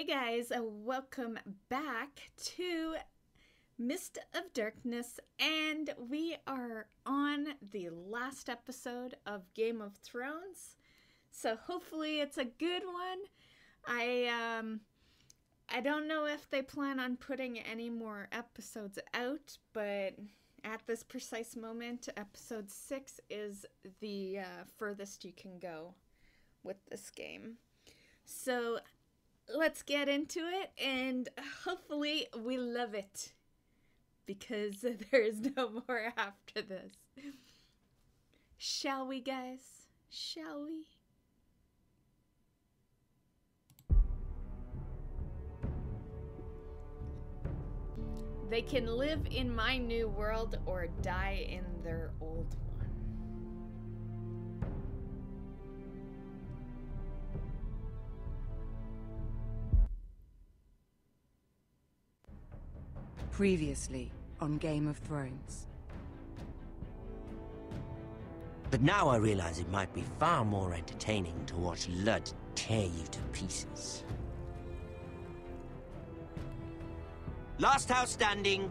Hey guys, welcome back to Mist of Darkness, and we are on the last episode of Game of Thrones. So hopefully it's a good one. I don't know if they plan on putting any more episodes out, but at this precise moment, episode 6 is the furthest you can go with this game. So let's get into it, and hopefully we love it, because there is no more after this. Shall we, guys? Shall we? They can live in my new world or die in their old one. Previously on Game of Thrones. But now I realize it might be far more entertaining to watch Lud tear you to pieces. Last house standing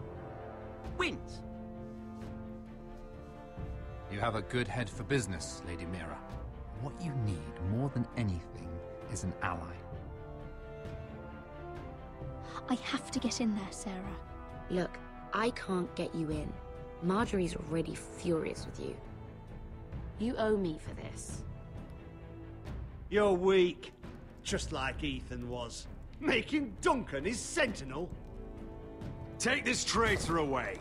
wins. You have a good head for business, Lady Mira. What you need more than anything is an ally. I have to get in there, Sarah. Look, I can't get you in. Marjorie's already furious with you. You owe me for this. You're weak, just like Ethan was, making Duncan his sentinel. Take this traitor away.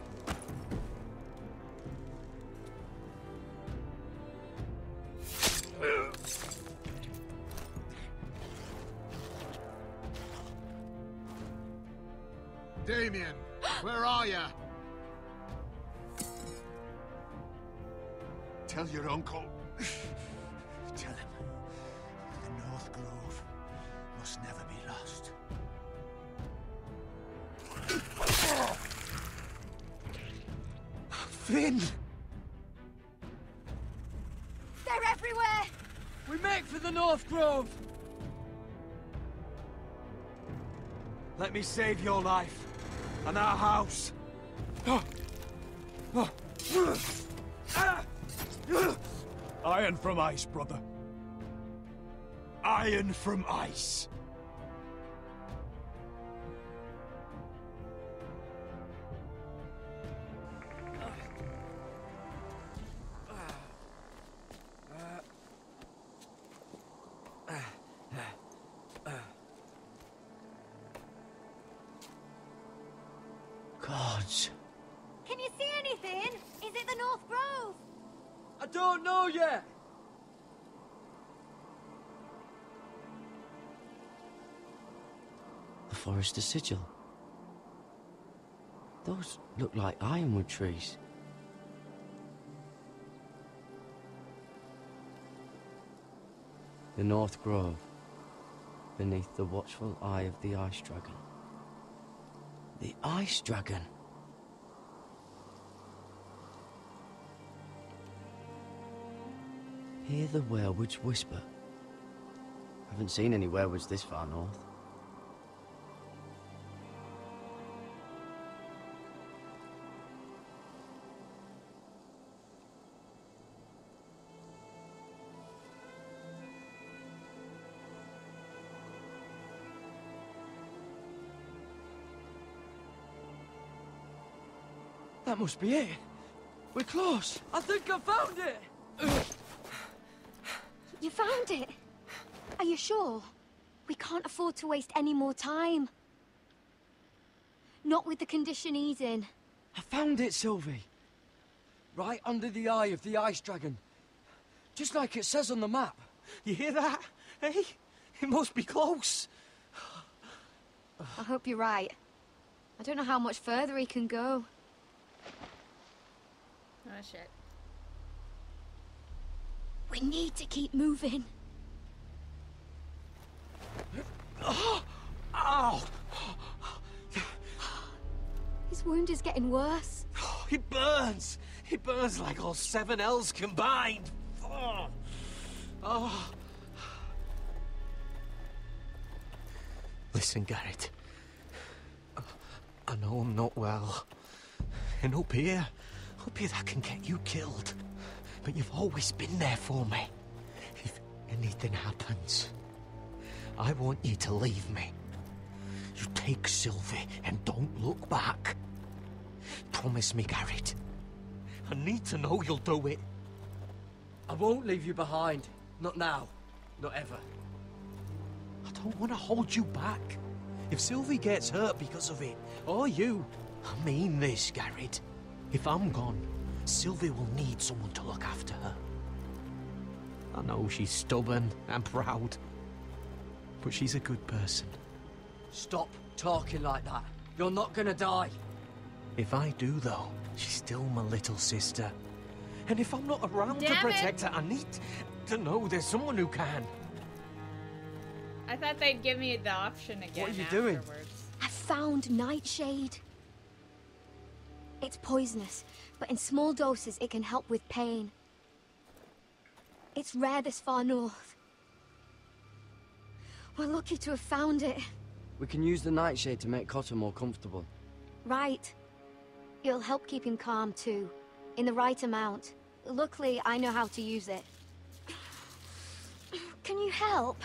Damien, where are you? Tell your uncle. Tell him the North Grove must never be lost. Finn! They're everywhere! We make for the North Grove! Let me save your life and our house. Iron from ice, brother. Iron from ice. Gods. Can you see anything? Is it the North Grove? I don't know yet! The Forester Sigil. Those look like ironwood trees. The North Grove, beneath the watchful eye of the Ice Dragon. The Ice Dragon? Hear the werewolves whisper. Haven't seen any werewolves this far north. That must be it. We're close. I think I found it! You found it? Are you sure? We can't afford to waste any more time. Not with the condition he's in. I found it, Sylvie. Right under the eye of the Ice Dragon. Just like it says on the map. You hear that? Hey? It must be close. I hope you're right. I don't know how much further he can go. Oh shit. We need to keep moving. Ow! His wound is getting worse. It burns! It burns like all 7 L's combined! Oh. Listen, Garrett. I know I'm not well. And up here that can get you killed. But you've always been there for me. If anything happens, I want you to leave me. You take Sylvie and don't look back. Promise me, Garrett. I need to know you'll do it. I won't leave you behind. Not now. Not ever. I don't want to hold you back. If Sylvie gets hurt because of it, or you, I mean this, Garrett. If I'm gone, Sylvie will need someone to look after her. I know she's stubborn and proud, but she's a good person. Stop talking like that. You're not gonna die. If I do, though, she's still my little sister. And if I'm not around to Damn it. protect her, I need to know there's someone who can. I thought they'd give me the option again. What are you doing? afterwards. I found nightshade. It's poisonous, but in small doses it can help with pain. It's rare this far north. We're lucky to have found it. We can use the nightshade to make Cotter more comfortable. Right. It'll help keep him calm too, in the right amount. Luckily, I know how to use it. Can you help?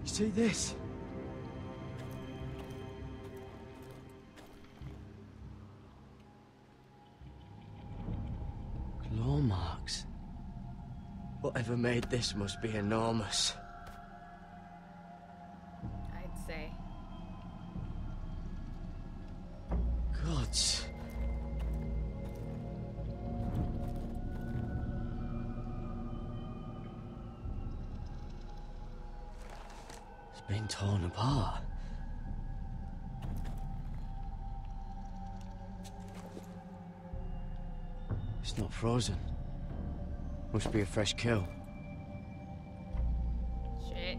You see this? Claw marks. Whatever made this must be enormous. I'd say. Gods. It's been torn apart. It's not frozen. Must be a fresh kill. Shit.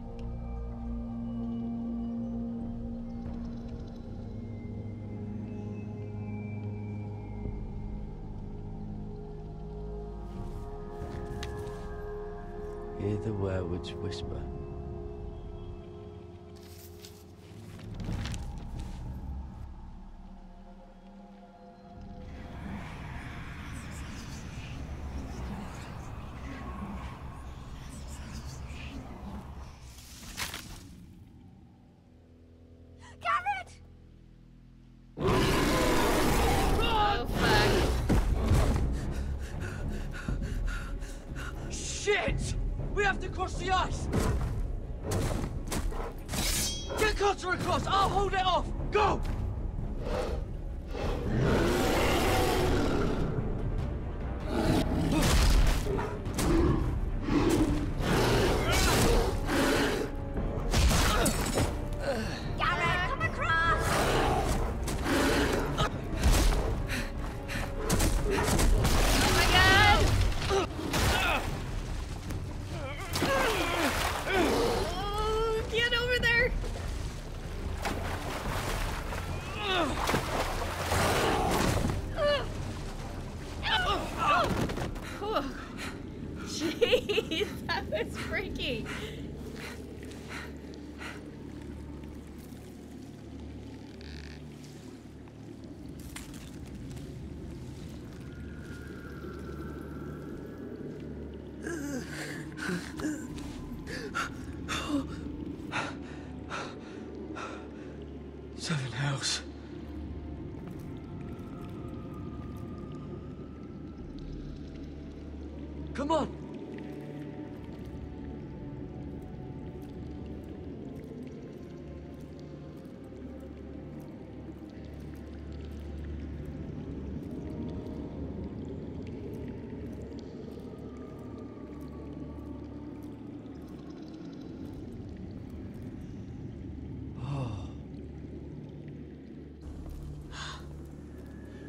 Hear the werewolves whisper. Oh, fuck. Shit! We have to cross the ice! Get Cotter across! I'll hold it off! Go! Garrett, come across! Oh my god! Oh, get over there! Oh, jeez, that was freaky. Seven Hells. Come on!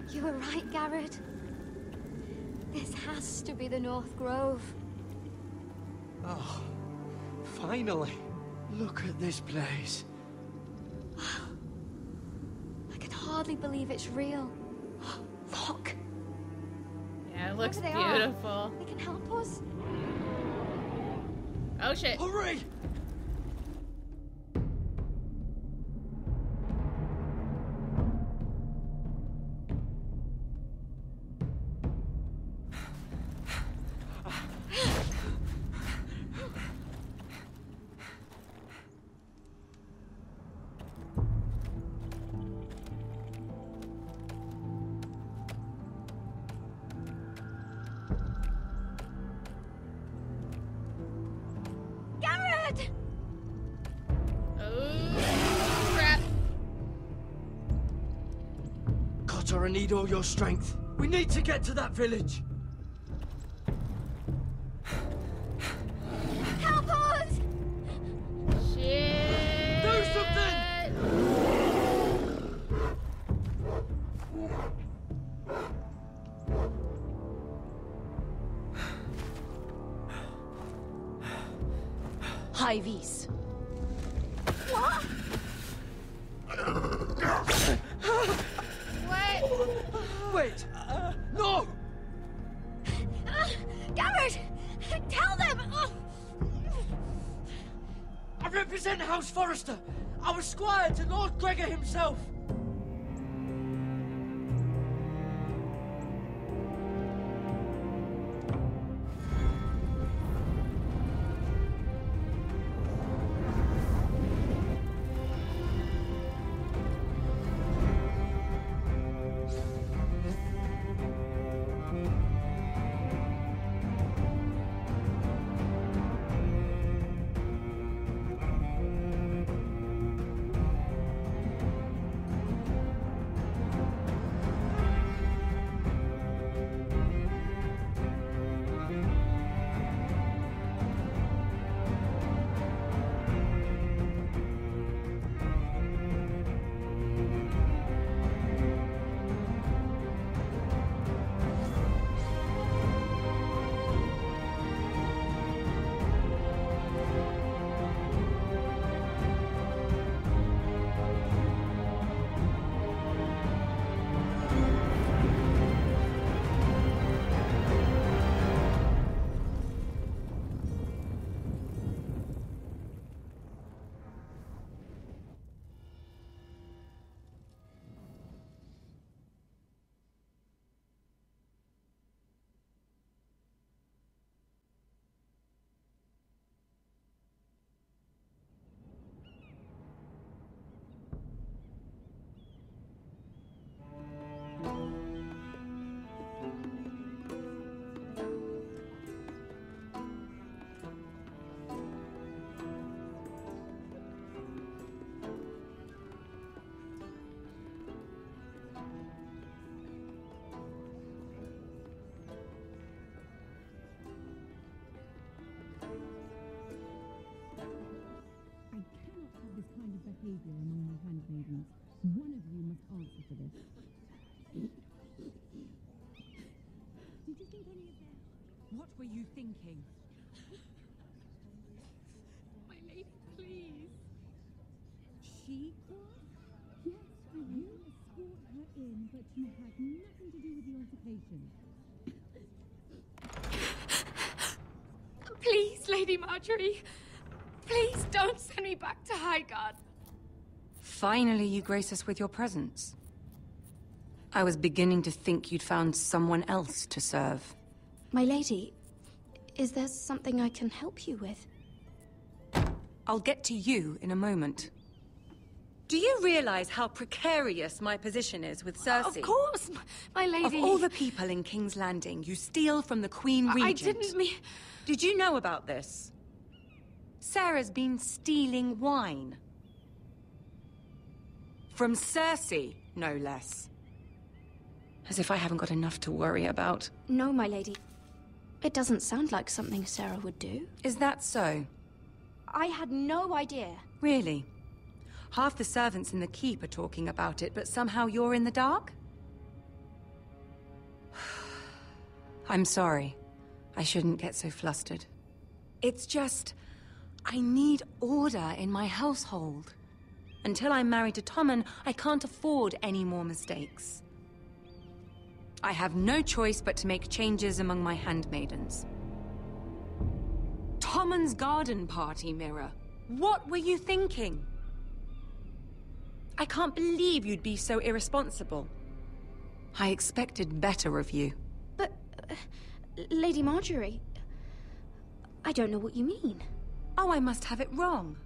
You were right, Garrett. This has to be the North Grove. Oh, finally. Look at this place. I can hardly believe it's real. Look. Yeah, it looks Whoever they beautiful. are, they can help us. Oh shit. Hurry! Garrett! Oh, crap. Cotter, I need all your strength. We need to get to that village. Help us! Shit. Do something! High vis. What? What? Wait! No! Garrett! Tell them! I represent House Forrester. I was squire to Lord Gregor himself. behavior among my handmaidens. One of you must answer for this. Did you think any of them? What were you thinking? My lady, please. She was? Yes, you escort her in, but you had nothing to do with the altercation. Please, Lady Marjorie. Please don't send me back to Highgarden. Finally, you grace us with your presence. I was beginning to think you'd found someone else to serve. My lady, is there something I can help you with? I'll get to you in a moment. Do you realize how precarious my position is with Cersei? Of course, my lady. Of all the people in King's Landing, you steal from the Queen Regent. I didn't mean... Did you know about this? Sarah's been stealing wine. From Cersei, no less. As if I haven't got enough to worry about. No, my lady. It doesn't sound like something Sarah would do. Is that so? I had no idea. Really? Half the servants in the keep are talking about it, but somehow you're in the dark? I'm sorry. I shouldn't get so flustered. It's just... I need order in my household. Until I'm married to Tommen, I can't afford any more mistakes. I have no choice but to make changes among my handmaidens. Tommen's garden party, Mira. What were you thinking? I can't believe you'd be so irresponsible. I expected better of you. But, Lady Marjorie, I don't know what you mean. Oh, I must have it wrong.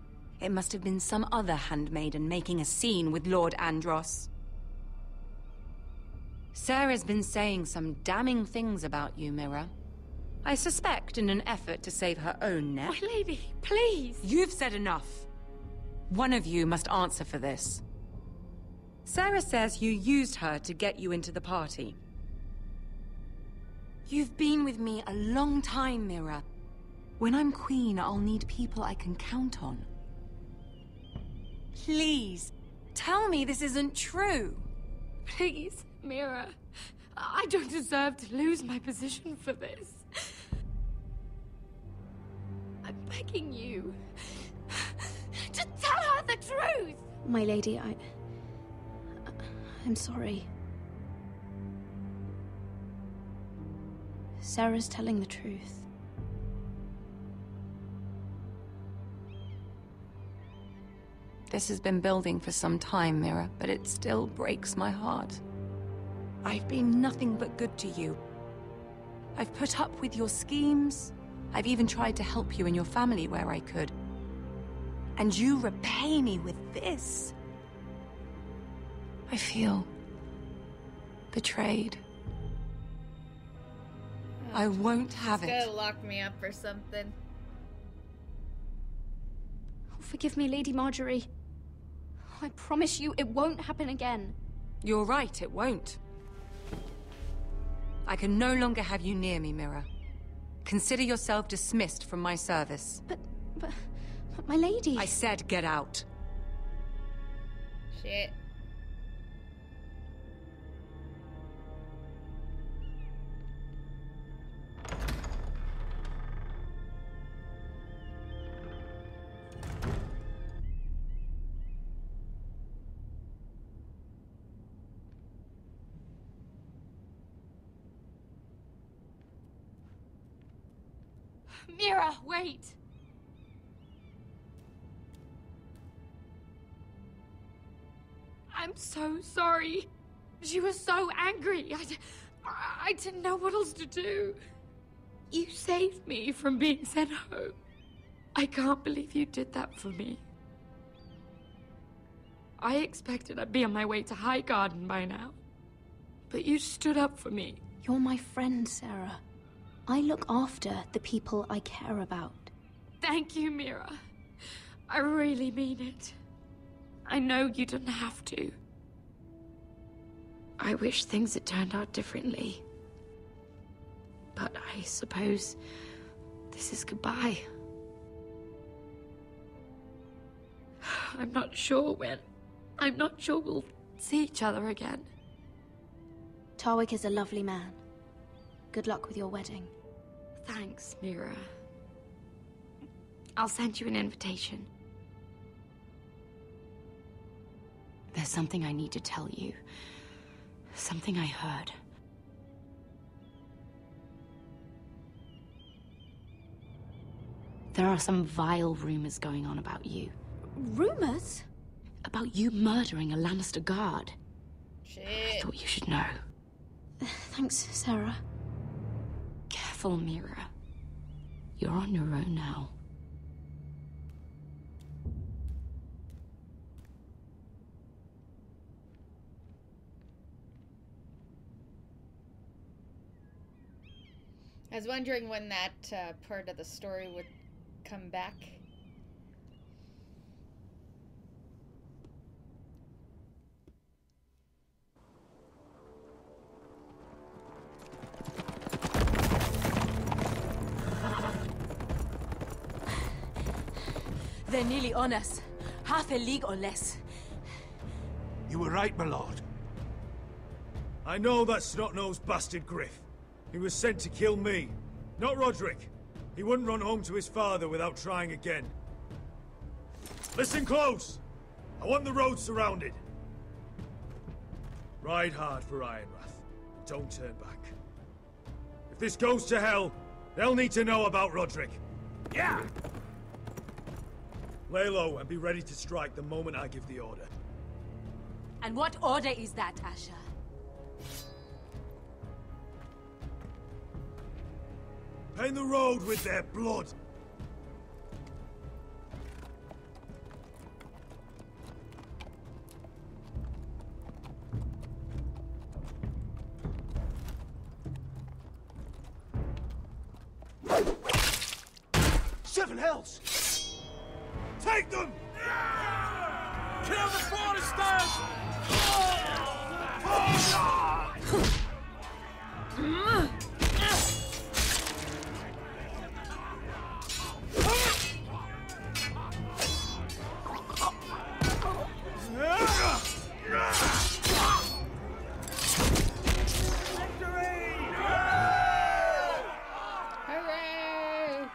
It must have been some other handmaiden making a scene with Lord Andros. Sarah's been saying some damning things about you, Mira. I suspect in an effort to save her own neck. My lady, please! You've said enough. One of you must answer for this. Sarah says you used her to get you into the party. You've been with me a long time, Mira. When I'm queen, I'll need people I can count on. Please, tell me this isn't true. Please, Mira. I don't deserve to lose my position for this. I'm begging you to tell her the truth! My lady, I'm sorry. Sarah's telling the truth. This has been building for some time, Mira, but it still breaks my heart. I've been nothing but good to you. I've put up with your schemes. I've even tried to help you and your family where I could. And you repay me with this. I feel betrayed. I won't have it. He's gonna lock me up or something. Oh, forgive me, Lady Marjorie. I promise you it won't happen again. You're right, it won't. I can no longer have you near me, Mira. Consider yourself dismissed from my service. But my lady... I said get out. Shit. Mira, wait! I'm so sorry. She was so angry. I didn't know what else to do. You saved me from being sent home. I can't believe you did that for me. I expected I'd be on my way to High Garden by now. But you stood up for me. You're my friend, Sarah. I look after the people I care about. Thank you, Mira. I really mean it. I know you didn't have to. I wish things had turned out differently. But I suppose this is goodbye. I'm not sure when. I'm not sure we'll see each other again. Tarwick is a lovely man. Good luck with your wedding. Thanks, Mira. I'll send you an invitation. There's something I need to tell you. Something I heard. There are some vile rumors going on about you. Rumors? About you murdering a Lannister guard. Shit. I thought you should know. Thanks, Sarah. Careful, Mira. You're on your own now. I was wondering when that part of the story would come back. They're nearly on us. Half a league or less. You were right, my lord. I know that snot-nosed bastard Griff. He was sent to kill me, not Roderick. He wouldn't run home to his father without trying again. Listen close! I want the road surrounded. Ride hard for Ironrath, and don't turn back. If this goes to hell, they'll need to know about Roderick. Yeah! Lay low and be ready to strike the moment I give the order. And what order is that, Asher? Paint the road with their blood. Seven hells! Take them! Kill the foresters! Hooray!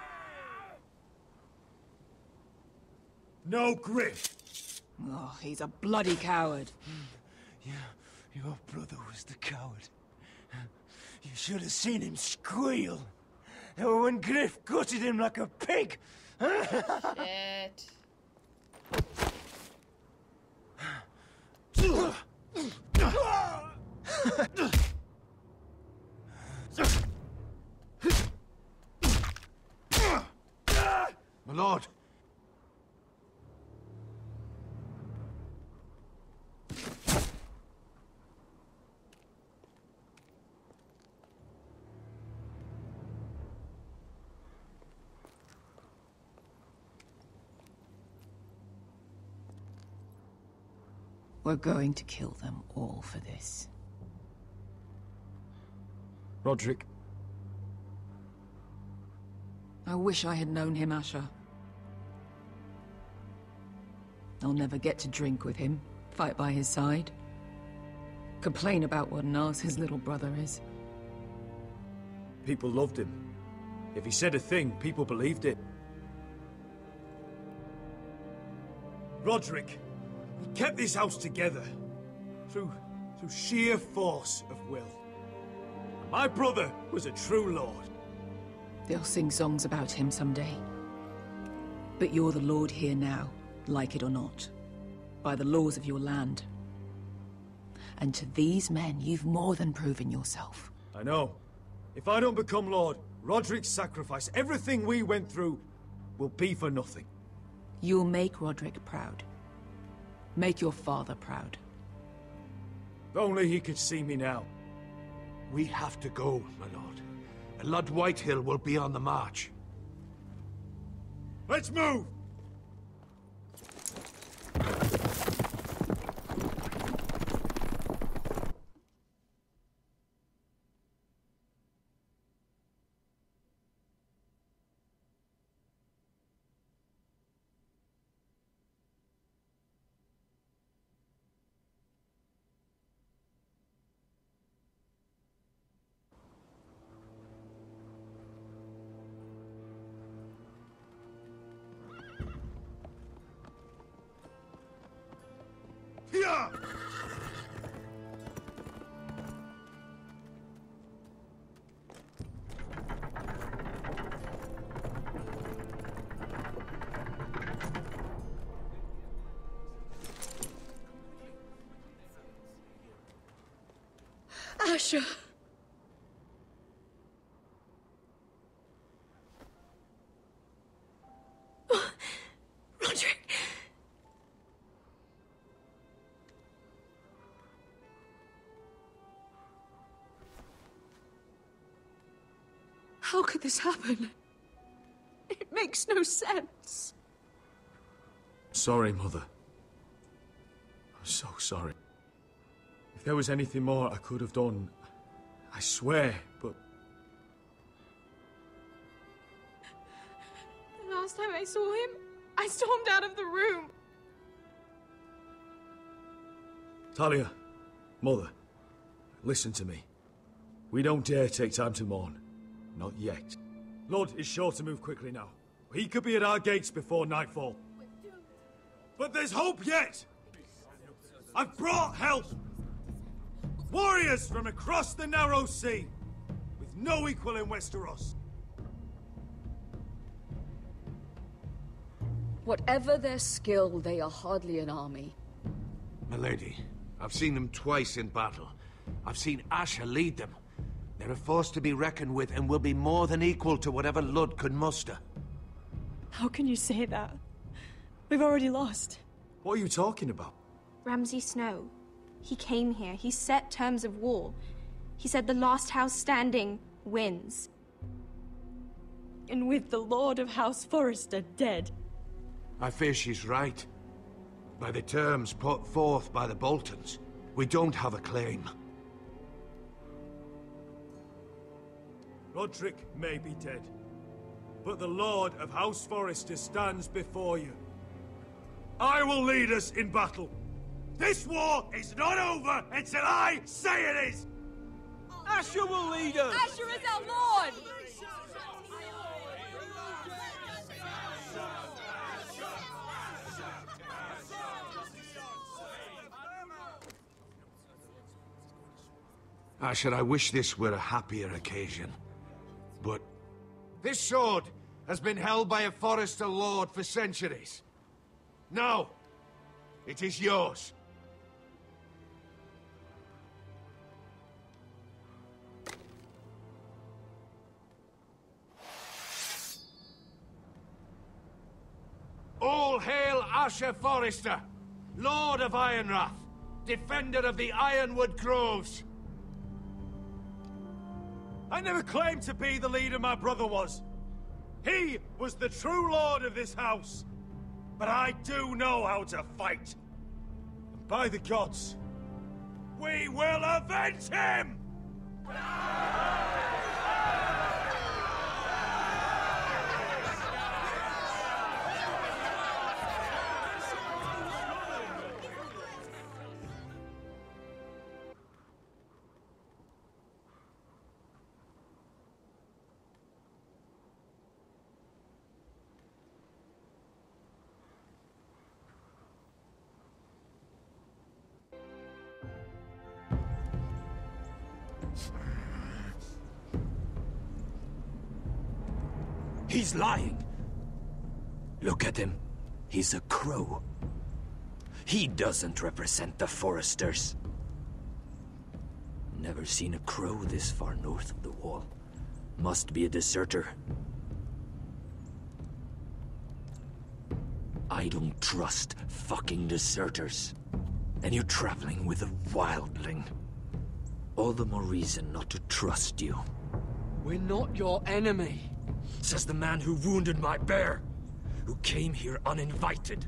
No Griff! Oh, he's a bloody coward. Your brother was the coward. You should have seen him squeal. When Griff gutted him like a pig. Shit. My lord. We're going to kill them all for this. Roderick. I wish I had known him, Asher. I'll never get to drink with him, fight by his side, complain about what an arse his little brother is. People loved him. If he said a thing, people believed it. Roderick, he kept this house together through sheer force of will. My brother was a true lord. They'll sing songs about him someday. But you're the lord here now, like it or not, by the laws of your land. And to these men, you've more than proven yourself. I know. If I don't become lord, Roderick's sacrifice, everything we went through, will be for nothing. You'll make Roderick proud. Make your father proud. If only he could see me now. We have to go, my lord. Lud Whitehill will be on the march. Let's move! Yeah! Asher. Roderick. How could this happen? It makes no sense. Sorry, Mother. I'm so sorry. If there was anything more I could have done, I swear, but... The last time I saw him, I stormed out of the room. Talia, Mother, listen to me. We don't dare take time to mourn. Not yet. Lord is sure to move quickly now. He could be at our gates before nightfall. But there's hope yet! I've brought help! Warriors from across the narrow sea, with no equal in Westeros. Whatever their skill, they are hardly an army. Milady, I've seen them twice in battle. I've seen Asher lead them. They're a force to be reckoned with and will be more than equal to whatever Lud could muster. How can you say that? We've already lost. What are you talking about? Ramsay Snow. He came here. He set terms of war. He said the last house standing wins. And with the Lord of House Forrester dead. I fear she's right. By the terms put forth by the Boltons, we don't have a claim. Roderick may be dead, but the Lord of House Forrester stands before you. I will lead us in battle. This war is not over until I say it is! Asher will lead us! Asher is our lord! Asher, I wish this were a happier occasion, but this sword has been held by a Forrester lord for centuries. Now, it is yours. All hail Asher Forrester, Lord of Ironrath, defender of the Ironwood Groves. I never claimed to be the leader my brother was. He was the true lord of this house. But I do know how to fight. And by the gods, we will avenge him! He's lying. Look at him. He's a crow. He doesn't represent the Foresters. Never seen a crow this far north of the wall. Must be a deserter. I don't trust fucking deserters. And you're traveling with a wildling. All the more reason not to trust you. We're not your enemy. Says the man who wounded my bear, who came here uninvited.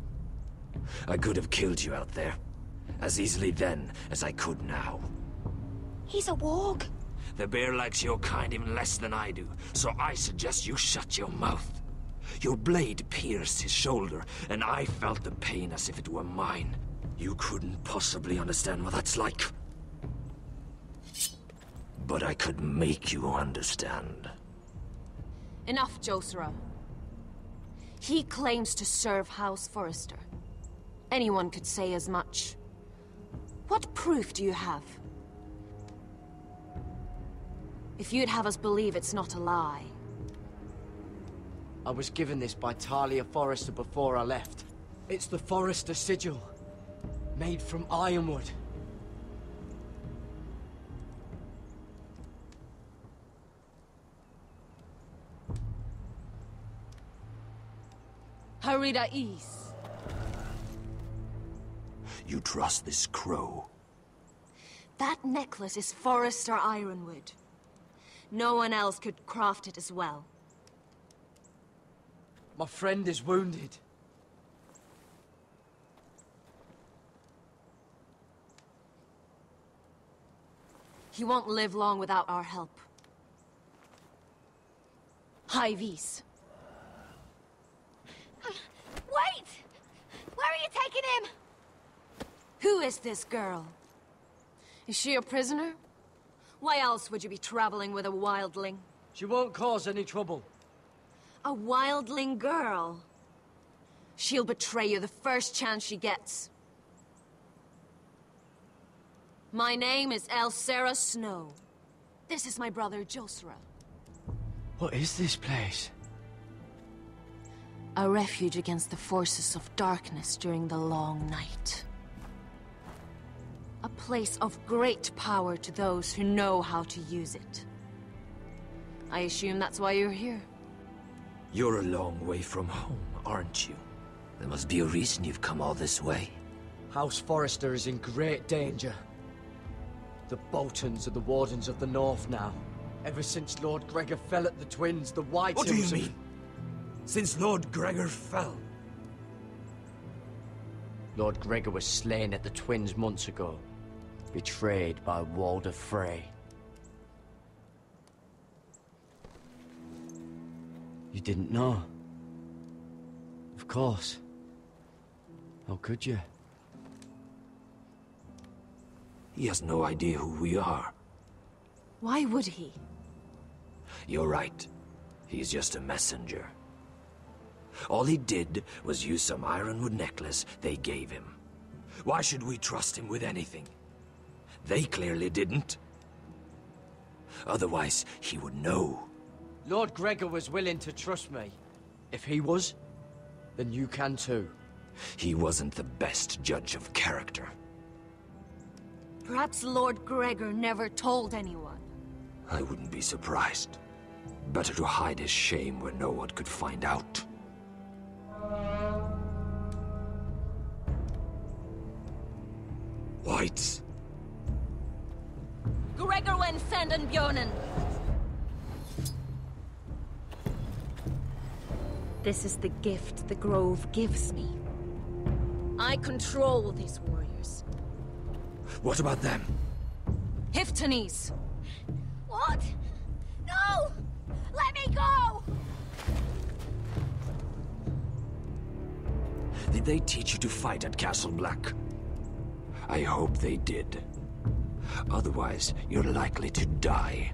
I could have killed you out there, as easily then as I could now. He's a warg. The bear likes your kind even less than I do, so I suggest you shut your mouth. Your blade pierced his shoulder, and I felt the pain as if it were mine. You couldn't possibly understand what that's like. But I could make you understand. Enough, Josera. He claims to serve House Forrester. Anyone could say as much. What proof do you have? If you'd have us believe it's not a lie. I was given this by Talia Forrester before I left. It's the Forrester sigil, made from ironwood. Harida East. You trust this crow? That necklace is Forrester Ironwood. No one else could craft it as well. My friend is wounded. He won't live long without our help. High Vis. Wait! Where are you taking him? Who is this girl? Is she a prisoner? Why else would you be traveling with a wildling? She won't cause any trouble. A wildling girl? She'll betray you the first chance she gets. My name is Elsera Snow. This is my brother, Josra. What is this place? A refuge against the forces of darkness during the long night. A place of great power to those who know how to use it. I assume that's why you're here. You're a long way from home, aren't you? There must be a reason you've come all this way. House Forrester is in great danger. The Boltons are the Wardens of the North now. Ever since Lord Gregor fell at the Twins, the White What do you Hills mean? Since Lord Gregor fell? Lord Gregor was slain at the Twins months ago. Betrayed by Walder Frey. You didn't know? Of course. How could you? He has no idea who we are. Why would he? You're right. He's just a messenger. All he did was use some ironwood necklace they gave him. Why should we trust him with anything? They clearly didn't. Otherwise, he would know. Lord Gregor was willing to trust me. If he was, then you can too. He wasn't the best judge of character. Perhaps Lord Gregor never told anyone. I wouldn't be surprised. Better to hide his shame where no one could find out. Whites. Gregor wen senden Björnen. This is the gift the Grove gives me. I control these warriors. What about them? Hiftanes. What? No! Let me go! Did they teach you to fight at Castle Black? I hope they did. Otherwise, you're likely to die.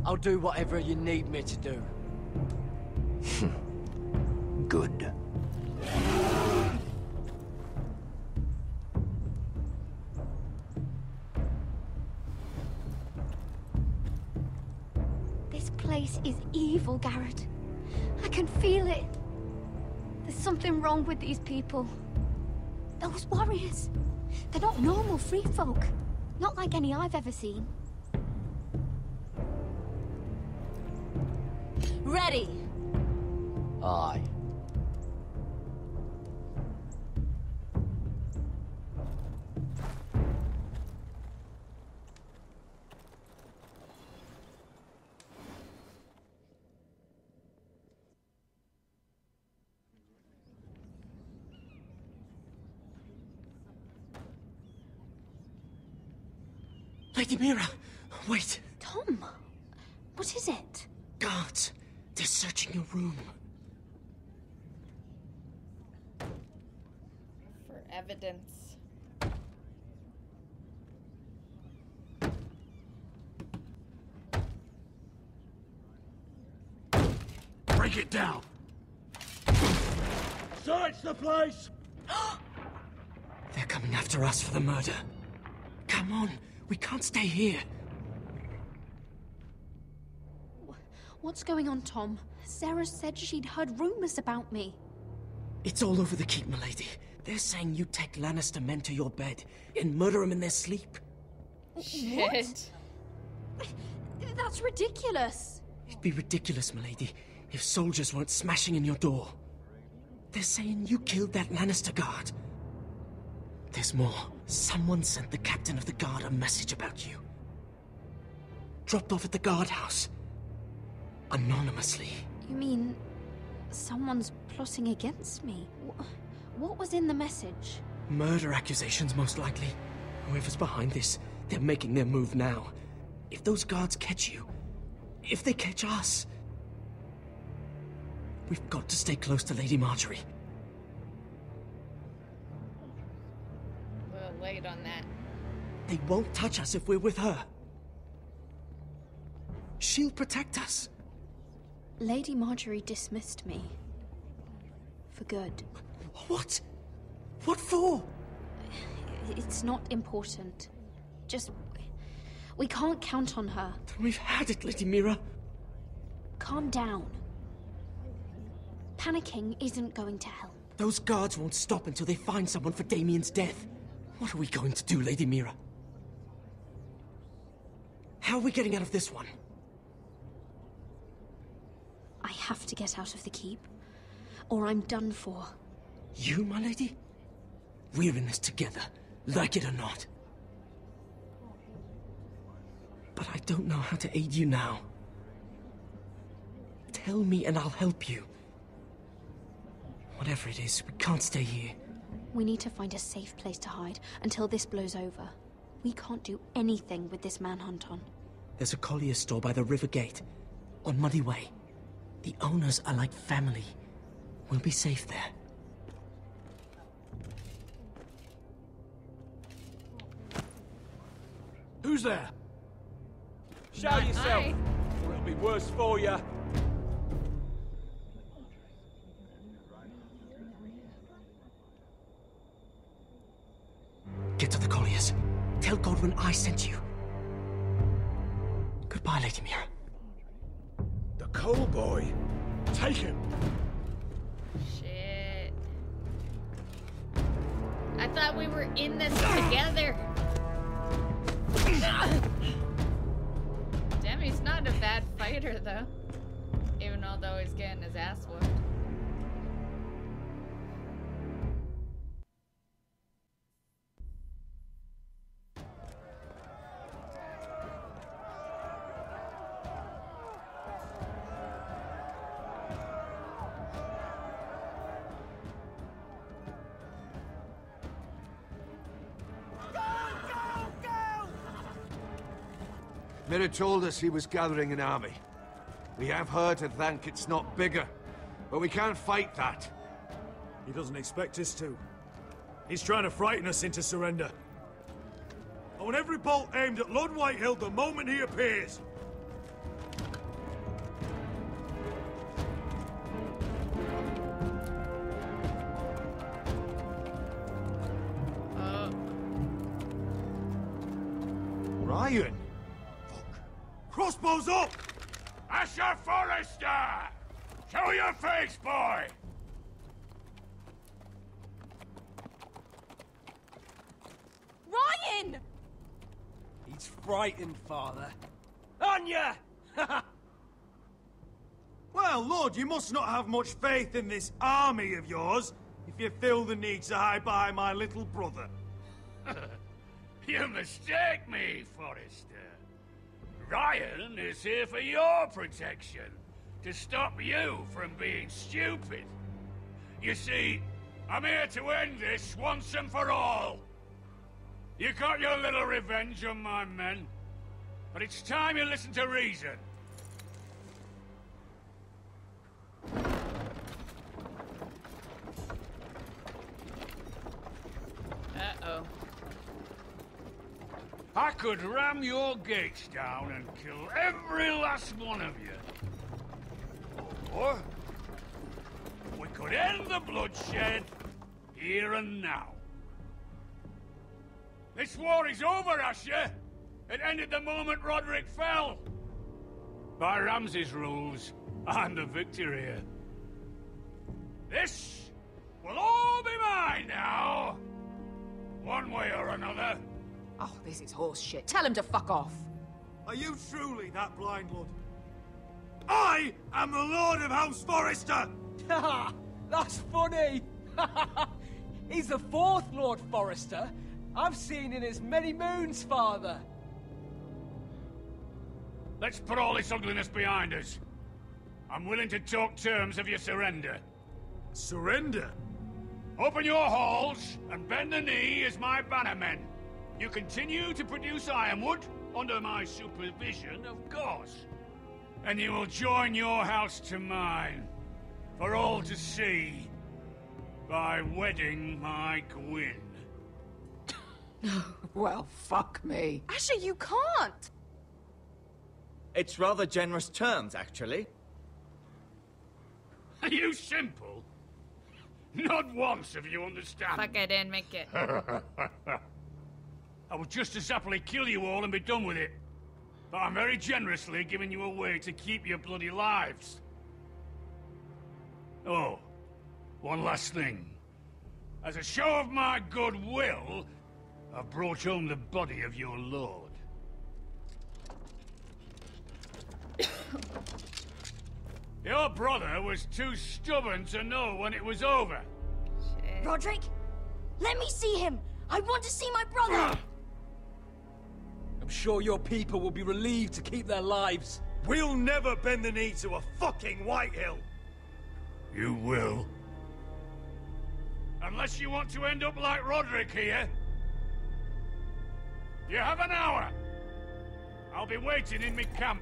I'll do whatever you need me to do. Good. This place is evil, Garrett. I can feel it. There's something wrong with these people. Those warriors. They're not normal free folk. Not like any I've ever seen. Ready! Aye. Lady Mira, wait. Tom, what is it? Guards, they're searching your room. For evidence. Break it down! Search the place! They're coming after us for the murder. Come on, we can't stay here. What's going on, Tom? Sarah said she'd heard rumors about me. It's all over the keep, milady. They're saying you take Lannister men to your bed and murder them in their sleep. Shit. What? That's ridiculous. It'd be ridiculous, milady, if soldiers weren't smashing in your door. They're saying you killed that Lannister guard. There's more. Someone sent the captain of the guard a message about you. Dropped off at the guardhouse. Anonymously. You mean someone's plotting against me? What was in the message? Murder accusations, most likely. Whoever's behind this, they're making their move now. If those guards catch you, if they catch us, we've got to stay close to Lady Marjorie. We'll wait on that. They won't touch us if we're with her. She'll protect us. Lady Marjorie dismissed me. For good. What? What for? It's not important. Just... we can't count on her. Then we've had it, Lady Mira. Calm down. Panicking isn't going to help. Those guards won't stop until they find someone for Damien's death. What are we going to do, Lady Mira? How are we getting out of this one? I have to get out of the keep, or I'm done for. You, my lady? We're in this together, like it or not. But I don't know how to aid you now. Tell me and I'll help you. Whatever it is, we can't stay here. We need to find a safe place to hide until this blows over. We can't do anything with this manhunt on. There's a collier store by the river gate, on Muddy Way. The owners are like family. We'll be safe there. Who's there? Show yourself, or it'll be worse for you. Get to the colliers. Tell Godwin I sent you. Goodbye, Lady Mira. The coal boy. Take him. Shit. I thought we were in this together. Damn, he's not a bad fighter, though. Even although he's getting his ass whooped. Mira told us he was gathering an army. We have her to thank it's not bigger, but we can't fight that. He doesn't expect us to. He's trying to frighten us into surrender. I want every bolt aimed at Lord Whitehill the moment he appears. Ryan! Crossbows up! Asher Forrester! Show your face, boy! Ryan! He's frightened, Father. On ya! Well, Lord, you must not have much faith in this army of yours if you feel the need to hide behind my little brother. You mistake me, Forrester. Ryan is here for your protection, to stop you from being stupid. You see, I'm here to end this once and for all. You got your little revenge on my men, but it's time you listen to reason. Uh-oh. I could ram your gates down and kill every last one of you. Or we could end the bloodshed here and now. This war is over, Asher. It ended the moment Roderick fell. By Ramsay's rules, I'm the victor here. This will all be mine now. One way or another. Oh, this is horse shit. Tell him to fuck off. Are you truly that blind, Lord? I am the Lord of House Forrester! Ha! That's funny! He's the fourth Lord Forrester I've seen in as many moons, Father. Let's put all this ugliness behind us. I'm willing to talk terms of your surrender. Surrender? Open your halls and bend the knee as my bannermen. You continue to produce ironwood, under my supervision, of course. And you will join your house to mine, for all to see, by wedding my Gwyn. Well, fuck me. Asher, you can't! It's rather generous terms, actually. Are you simple? Not once, if you understand. Fuck, I didn't make it. I would just as happily kill you all and be done with it. But I'm very generously giving you away to keep your bloody lives. Oh, one last thing. As a show of my goodwill, I've brought home the body of your lord. Your brother was too stubborn to know when it was over. Shit. Roderick, let me see him. I want to see my brother. I'm sure your people will be relieved to keep their lives. We'll never bend the knee to a fucking Whitehill. You will. Unless you want to end up like Roderick here. You have an hour. I'll be waiting in my camp.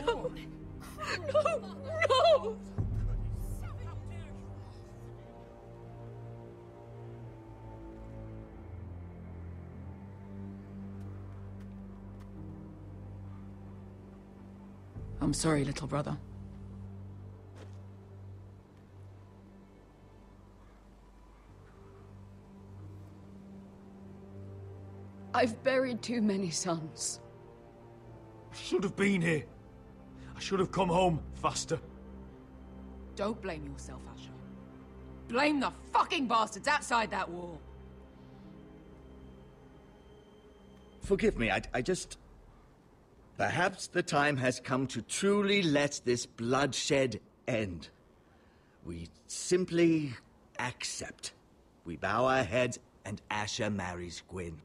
No! I'm sorry, little brother. I've buried too many sons. I should have been here. I should have come home faster. Don't blame yourself, Asher. Blame the fucking bastards outside that wall. Forgive me, I just... Perhaps the time has come to truly let this bloodshed end. We simply accept. We bow our heads and Asher marries Gwyn.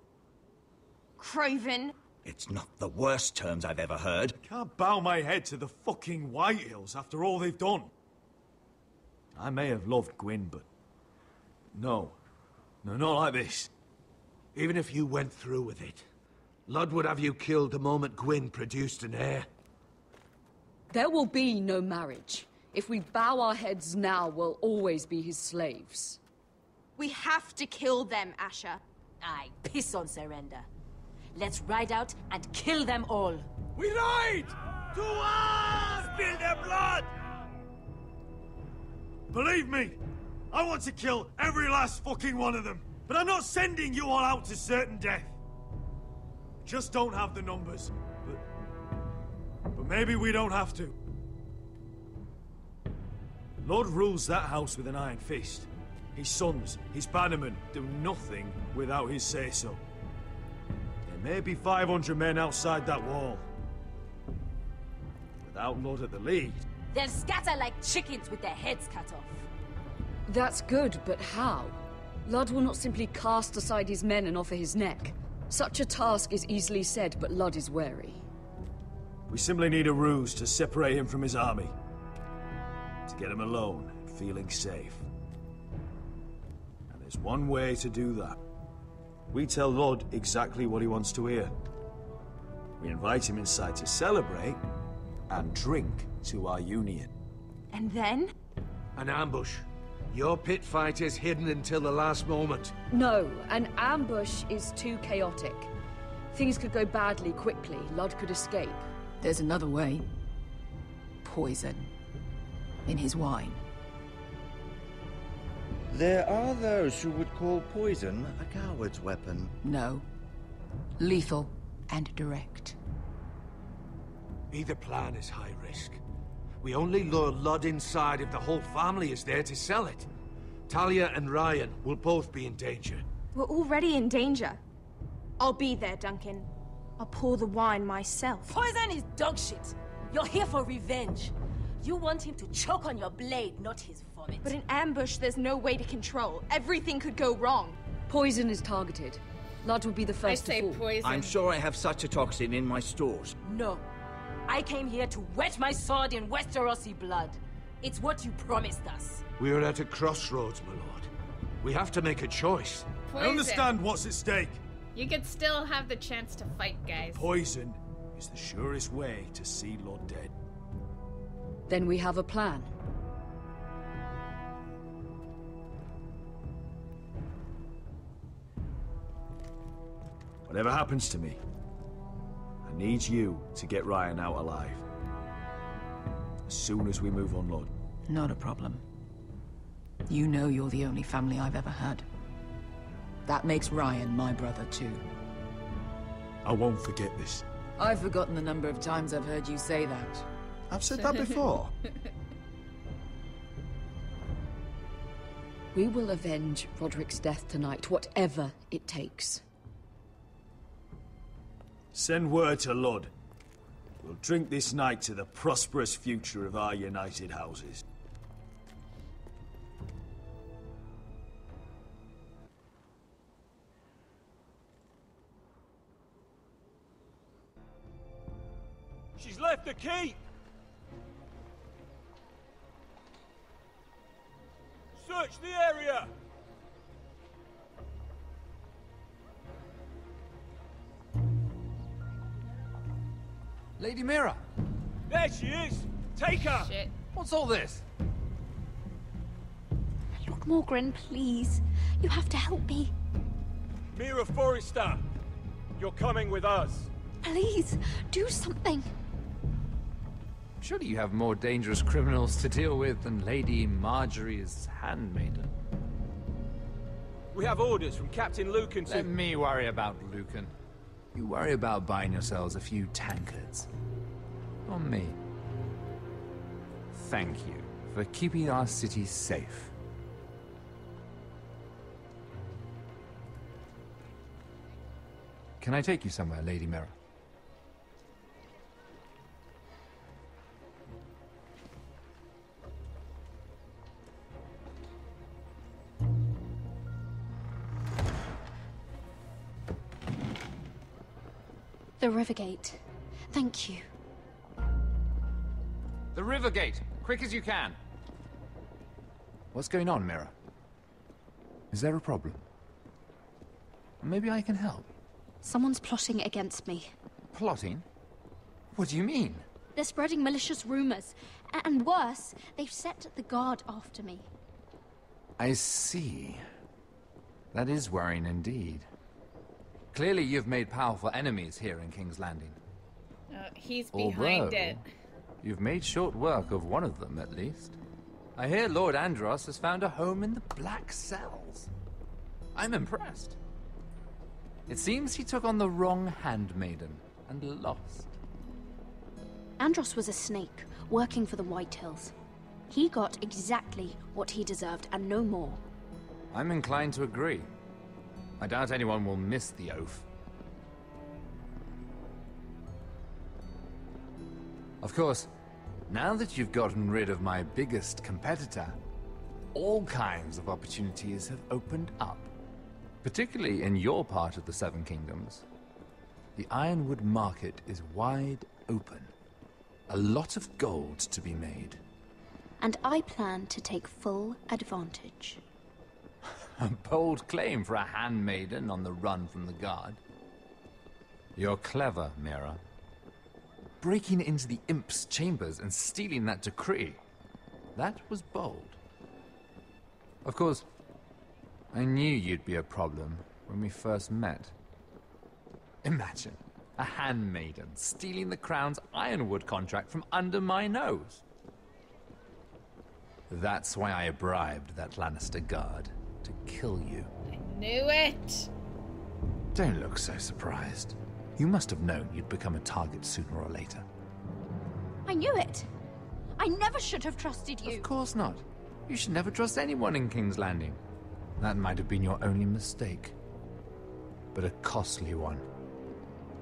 Craven. It's not the worst terms I've ever heard. I can't bow my head to the fucking Whitehills after all they've done. I may have loved Gwyn, but... No, not like this. Even if you went through with it, Lud would have you killed the moment Gwyn produced an heir. There will be no marriage. If we bow our heads now, we'll always be his slaves. We have to kill them, Asher. Aye, piss on surrender. Let's ride out and kill them all. We ride! To arms! Spill their blood! Believe me, I want to kill every last fucking one of them. But I'm not sending you all out to certain death. Just don't have the numbers. But maybe we don't have to. Lord rules that house with an iron fist. His sons, his bannermen, do nothing without his say-so. There may be 500 men outside that wall. Without Lord at the lead... They'll scatter like chickens with their heads cut off. That's good, but how? Lud will not simply cast aside his men and offer his neck. Such a task is easily said, but Lud is wary. We simply need a ruse to separate him from his army. To get him alone and feeling safe. And there's one way to do that. We tell Lud exactly what he wants to hear. We invite him inside to celebrate and drink to our union. And then? An ambush. Your pit fighters hidden until the last moment. No, an ambush is too chaotic. Things could go badly quickly. Lud could escape. There's another way. Poison. In his wine. There are those who would call poison a coward's weapon. No. Lethal and direct. Either plan is high risk. We only lure Lud inside if the whole family is there to sell it. Talia and Ryan will both be in danger. We're already in danger. I'll be there, Duncan. I'll pour the wine myself. Poison is dog shit. You're here for revenge. You want him to choke on your blade, not his vomit. But in ambush, there's no way to control. Everything could go wrong. Poison is targeted. Lud would be the first I say to fall. poison. I'm sure I have such a toxin in my stores. No. I came here to wet my sword in Westerosi blood. It's what you promised us. We are at a crossroads, my lord. We have to make a choice. Poison. I understand what's at stake. You could still have the chance to fight, guys. Poison is the surest way to see Lord dead. Then we have a plan. Whatever happens to me, I need you to get Ryan out alive. As soon as we move on, Lord. Not a problem. You know you're the only family I've ever had. That makes Ryan my brother too. I won't forget this. I've forgotten the number of times I've heard you say that. I've said that before. We will avenge Roderick's death tonight, whatever it takes. Send word to Lud. We'll drink this night to the prosperous future of our united houses. She's left the key! Search the area! Lady Mira! There she is! Take her! Shit. What's all this? Lord Morgren, please. You have to help me. Mira Forrester! You're coming with us! Please, do something. Surely you have more dangerous criminals to deal with than Lady Marjorie's handmaiden. We have orders from Captain Lucan to... Let me worry about Lucan. You worry about buying yourselves a few tankards. On me. Thank you for keeping our city safe. Can I take you somewhere, Lady Mira? The Rivergate. Thank you. The Rivergate! Quick as you can! What's going on, Mira? Is there a problem? Maybe I can help. Someone's plotting against me. Plotting? What do you mean? They're spreading malicious rumors. And worse, they've set the guard after me. I see. That is worrying indeed. Clearly you've made powerful enemies here in King's Landing. He's behind it. You've made short work of one of them, at least. I hear Lord Andros has found a home in the Black Cells. I'm impressed. It seems he took on the wrong handmaiden and lost. Andros was a snake, working for the Whitehills. He got exactly what he deserved, and no more. I'm inclined to agree. I doubt anyone will miss the oath. Of course, now that you've gotten rid of my biggest competitor, all kinds of opportunities have opened up. Particularly in your part of the Seven Kingdoms. The Ironwood market is wide open. A lot of gold to be made. And I plan to take full advantage. A bold claim for a handmaiden on the run from the guard. You're clever, Mira. Breaking into the Imp's chambers and stealing that decree. That was bold. Of course, I knew you'd be a problem when we first met. Imagine, a handmaiden stealing the Crown's Ironwood contract from under my nose. That's why I bribed that Lannister guard to kill you. I knew it! Don't look so surprised. You must have known you'd become a target sooner or later. I knew it! I never should have trusted you! Of course not. You should never trust anyone in King's Landing. That might have been your only mistake. but a costly one.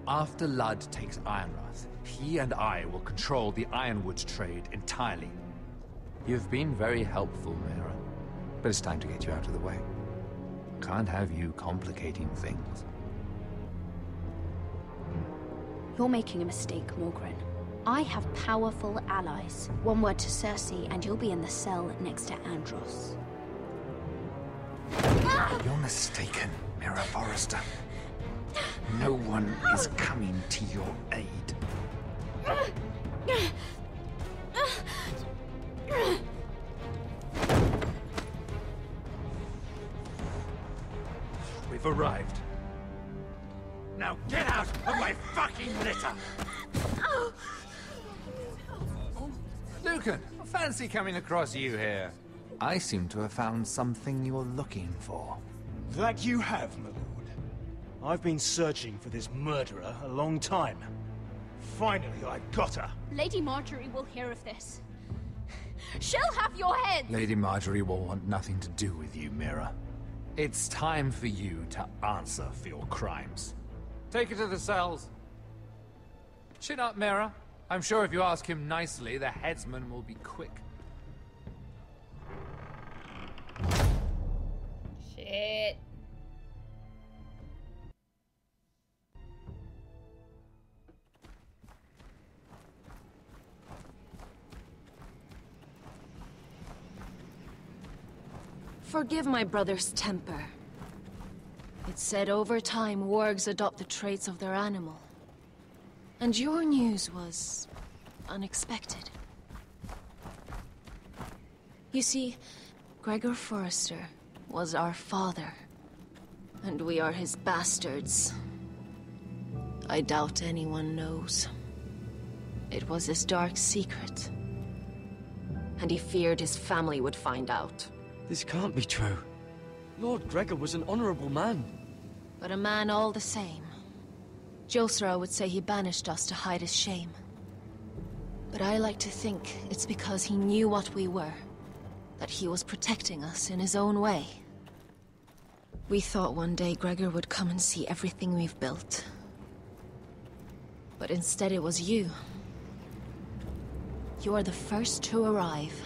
After Ludd takes Ironrath, he and I will control the ironwood trade entirely. You've been very helpful, Mira, but it's time to get you out of the way. Can't have you complicating things. You're making a mistake, Morgren. I have powerful allies. One word to Cersei, and you'll be in the cell next to Andros. You're mistaken, Mira Forrester. No one is coming to your aid. We've arrived. Now get out of my fucking litter! Lucan, fancy coming across you here. I seem to have found something you're looking for. That you have, my lord. I've been searching for this murderer a long time. Finally, I got her. Lady Marjorie will hear of this. She'll have your head! Lady Marjorie will want nothing to do with you, Mira. It's time for you to answer for your crimes. Take her to the cells. Chin up, Mira. I'm sure if you ask him nicely, the headsman will be quick. Shit. Forgive my brother's temper. It's said over time, wargs adopt the traits of their animal. And your news was unexpected. You see, Gregor Forrester was our father, and we are his bastards. I doubt anyone knows. It was his dark secret, and he feared his family would find out. This can't be true. Lord Gregor was an honorable man. But a man all the same. Josera would say he banished us to hide his shame. But I like to think it's because he knew what we were. That he was protecting us in his own way. We thought one day Gregor would come and see everything we've built. But instead it was you. You are the first to arrive.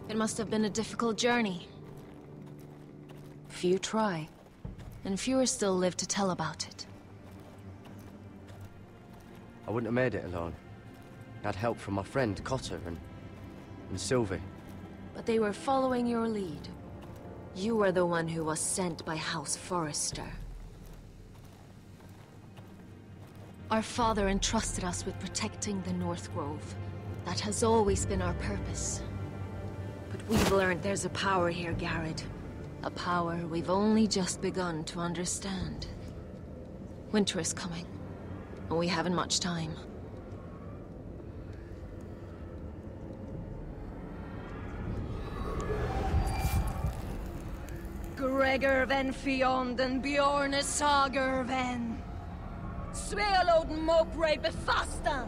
It must have been a difficult journey. Few try, and fewer still live to tell about it. I wouldn't have made it alone. I had help from my friend Cotter and Sylvie. But they were following your lead. You were the one who was sent by House Forrester. Our father entrusted us with protecting the North Grove. That has always been our purpose. But we've learned there's a power here, Garrett. A power we've only just begun to understand. Winter is coming, and we haven't much time. Gregor ven Fionden Bjorne Sager ven. Svealoden Mopre befasta.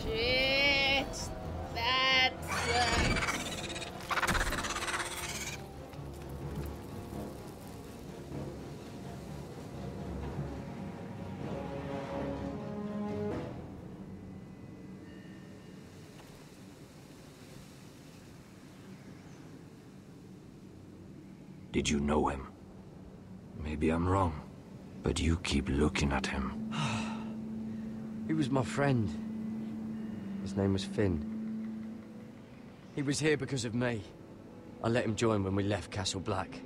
Shit. That sucks. Did you know him? Maybe I'm wrong, but you keep looking at him. He was my friend. His name was Finn. He was here because of me. I let him join when we left Castle Black.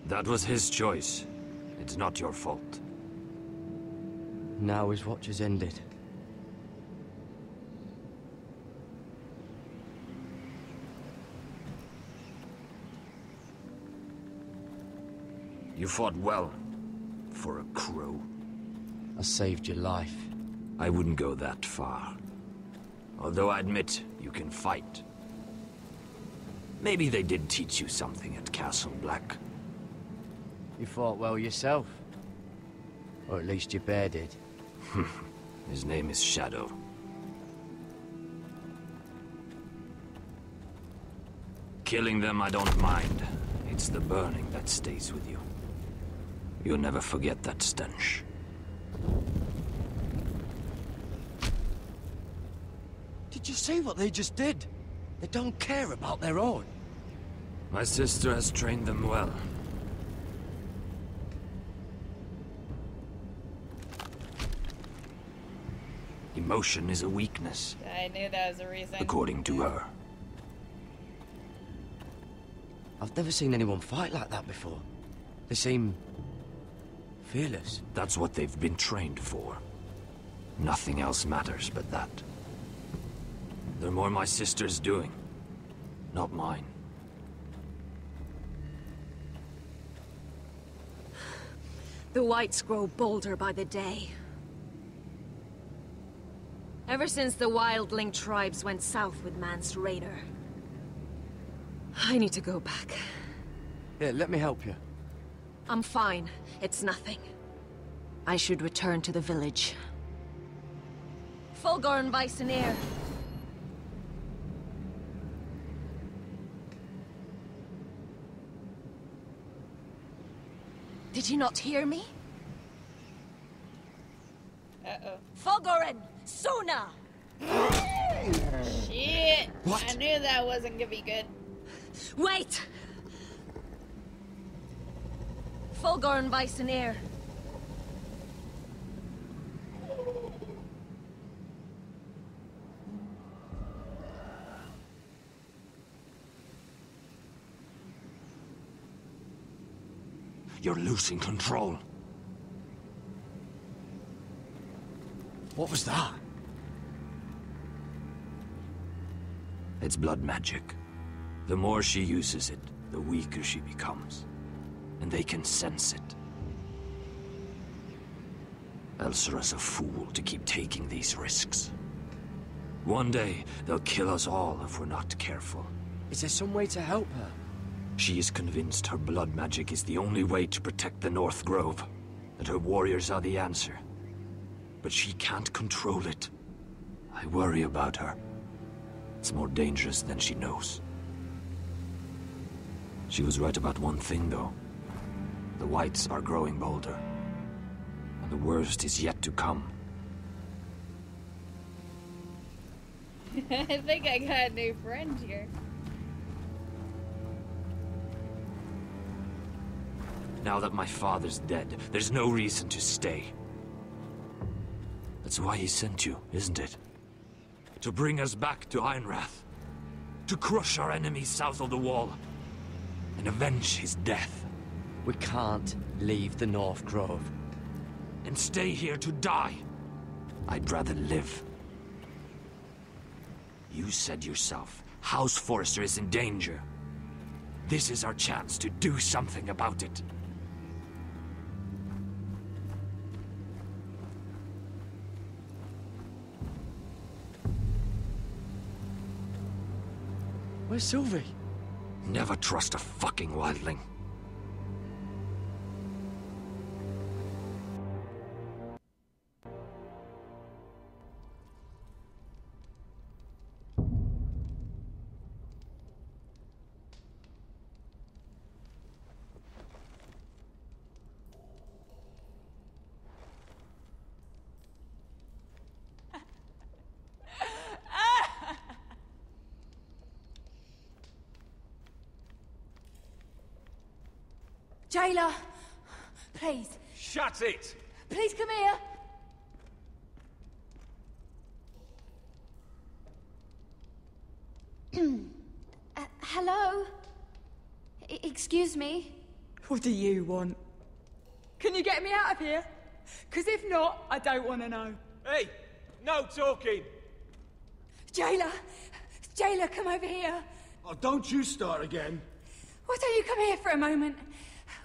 That was his choice. It's not your fault. Now his watch has ended. You fought well. For a crow. I saved your life. I wouldn't go that far. Although I admit, you can fight. Maybe they did teach you something at Castle Black. You fought well yourself. Or at least your bear did. His name is Shadow. Killing them I don't mind. It's the burning that stays with you. You'll never forget that stench. Did you see what they just did? They don't care about their own. My sister has trained them well. Emotion is a weakness, I knew that was a reason. according to her. I've never seen anyone fight like that before. They seem fearless. That's what they've been trained for. Nothing else matters but that. They're more my sister's doing, not mine. The whites grow bolder by the day. Ever since the wildling tribes went south with Mance Raider. I need to go back. Here, let me help you. I'm fine. It's nothing. I should return to the village. Fulgorn Weissenir. Did you not hear me? Uh-oh. Fulgorn! Suna! Shit! What? I knew that wasn't gonna be good. Wait! Fulgorn Weissenir. You're losing control. What was that? It's blood magic. The more she uses it, the weaker she becomes. And they can sense it. Elsera's a fool to keep taking these risks. One day, they'll kill us all if we're not careful. Is there some way to help her? She is convinced her blood magic is the only way to protect the North Grove, that her warriors are the answer. But she can't control it. I worry about her. It's more dangerous than she knows. She was right about one thing, though. The whites are growing bolder. And the worst is yet to come. I think I got a new friend here. Now that my father's dead, there's no reason to stay. That's why he sent you, isn't it? To bring us back to Ironrath. To crush our enemies south of the Wall. And avenge his death. We can't leave the North Grove. And stay here to die. I'd rather live. You said yourself, House Forrester is in danger. This is our chance to do something about it. Where's Sylvie? Never trust a fucking wildling. Jailer, please. Shut it! Please come here. Hello? Excuse me? What do you want? Can you get me out of here? Because if not, I don't want to know. Hey! No talking! Jailer! Jailer, come over here. Oh, don't you start again. Why don't you come here for a moment?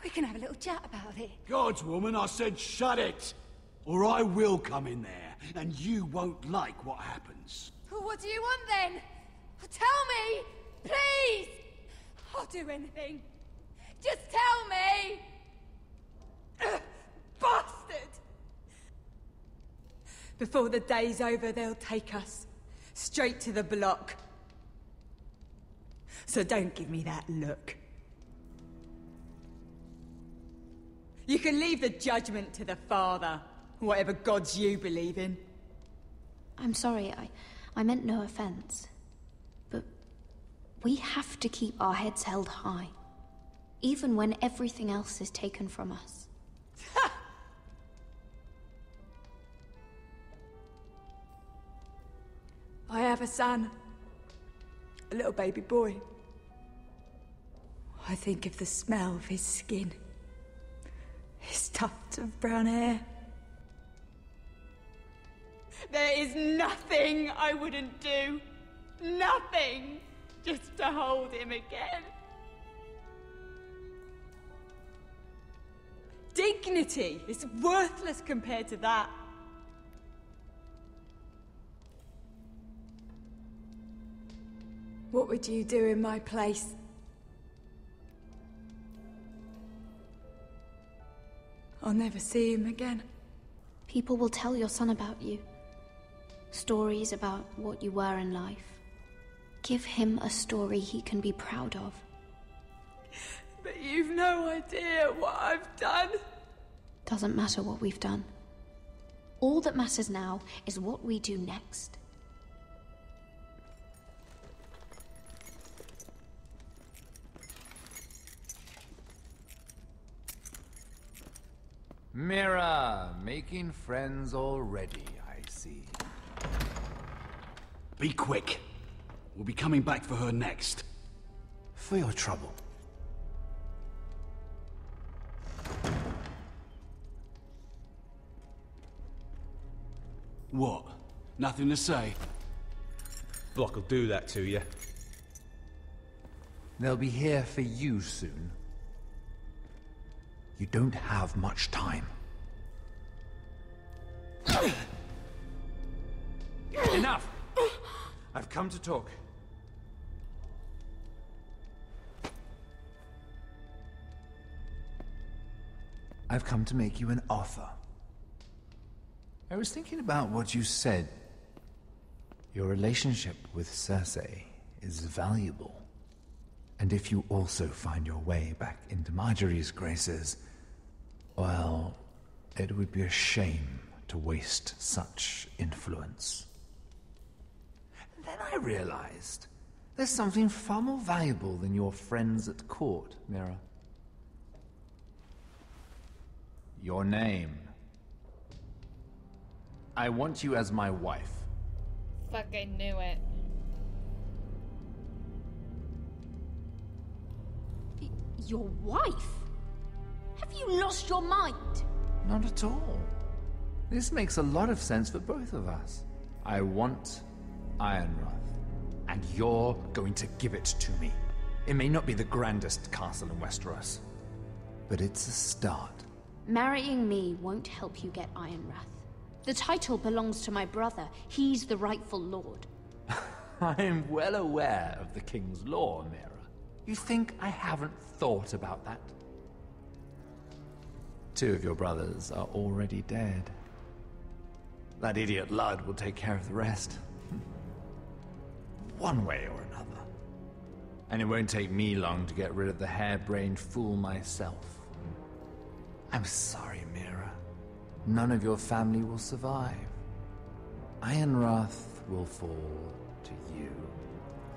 We can have a little chat about it. God's woman, I said shut it! Or I will come in there, and you won't like what happens. Well, what do you want then? Tell me! Please! I'll do anything. Just tell me! Bastard! Before the day's over, they'll take us straight to the block. So don't give me that look. You can leave the judgment to the Father, whatever gods you believe in. I'm sorry, I meant no offense. But we have to keep our heads held high, even when everything else is taken from us. I have a son. A little baby boy. I think of the smell of his skin. His tufts of brown hair. There is nothing I wouldn't do. Nothing! Just to hold him again. Dignity is worthless compared to that. What would you do in my place? I'll never see him again. People will tell your son about you. Stories about what you were in life. Give him a story he can be proud of. But you've no idea what I've done. Doesn't matter what we've done. All that matters now is what we do next. Mira, making friends already, I see. Be quick. We'll be coming back for her next. For your trouble. What? Nothing to say? Block will do that to you. They'll be here for you soon. You don't have much time. Enough! I've come to talk. I've come to make you an offer. I was thinking about what you said. Your relationship with Cersei is valuable. And if you also find your way back into Marjorie's graces, well, it would be a shame to waste such influence. Then I realized there's something far more valuable than your friends at court, Mira. Your name. I want you as my wife. Fuck, I knew it. Your wife? Have you lost your mind? Not at all. This makes a lot of sense for both of us. I want Ironrath, and you're going to give it to me. It may not be the grandest castle in Westeros, but it's a start. Marrying me won't help you get Ironrath. The title belongs to my brother. He's the rightful lord. I'm well aware of the King's law, Mira. You think I haven't thought about that? 2 of your brothers are already dead. That idiot Ludd will take care of the rest. One way or another. And it won't take me long to get rid of the harebrained fool myself. I'm sorry, Mira. None of your family will survive. Ironrath will fall to you.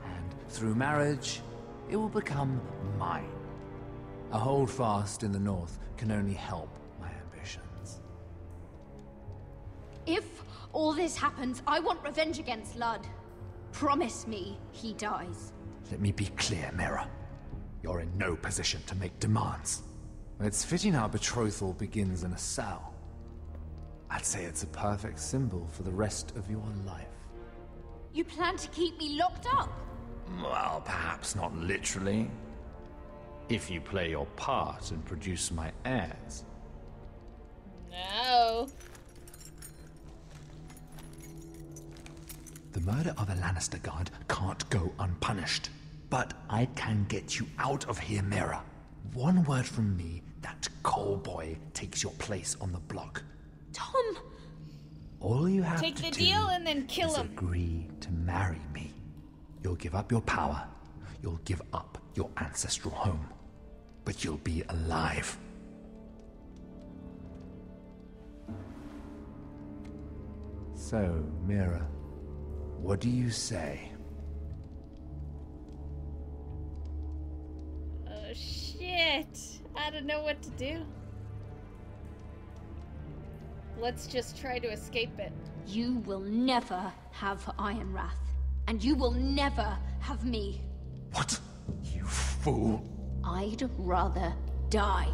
And through marriage, it will become mine. A holdfast in the north can only help my ambitions. If all this happens, I want revenge against Ludd. Promise me he dies. Let me be clear, Mira. You're in no position to make demands. It's fitting our betrothal begins in a cell. I'd say it's a perfect symbol for the rest of your life. You plan to keep me locked up? Well, perhaps not literally. If you play your part and produce my heirs. No. The murder of a Lannister guard can't go unpunished. But I can get you out of here, Mira. One word from me, that coal boy takes your place on the block. Tom! All you have Take to the do deal and then kill is him. agree to marry me. You'll give up your power. You'll give up your ancestral home. But you'll be alive. So, Mira, what do you say? Oh, shit. I don't know what to do. Let's just try to escape it. You will never have Ironrath. And you will never have me. What? You fool. I'd rather die.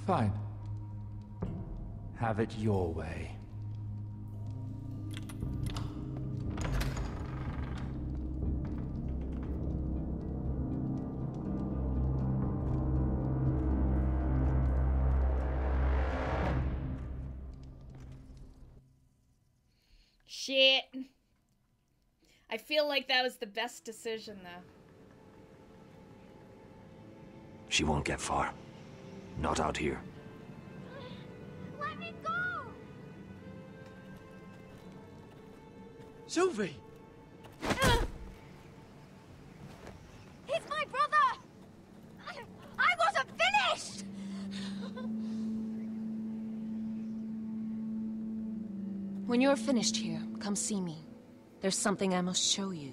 Fine. Have it your way. Shit. I feel like that was the best decision, though. She won't get far. Not out here. Let me go! Sylvie! He's my brother! I wasn't finished! When you're finished here, come see me. There's something I must show you.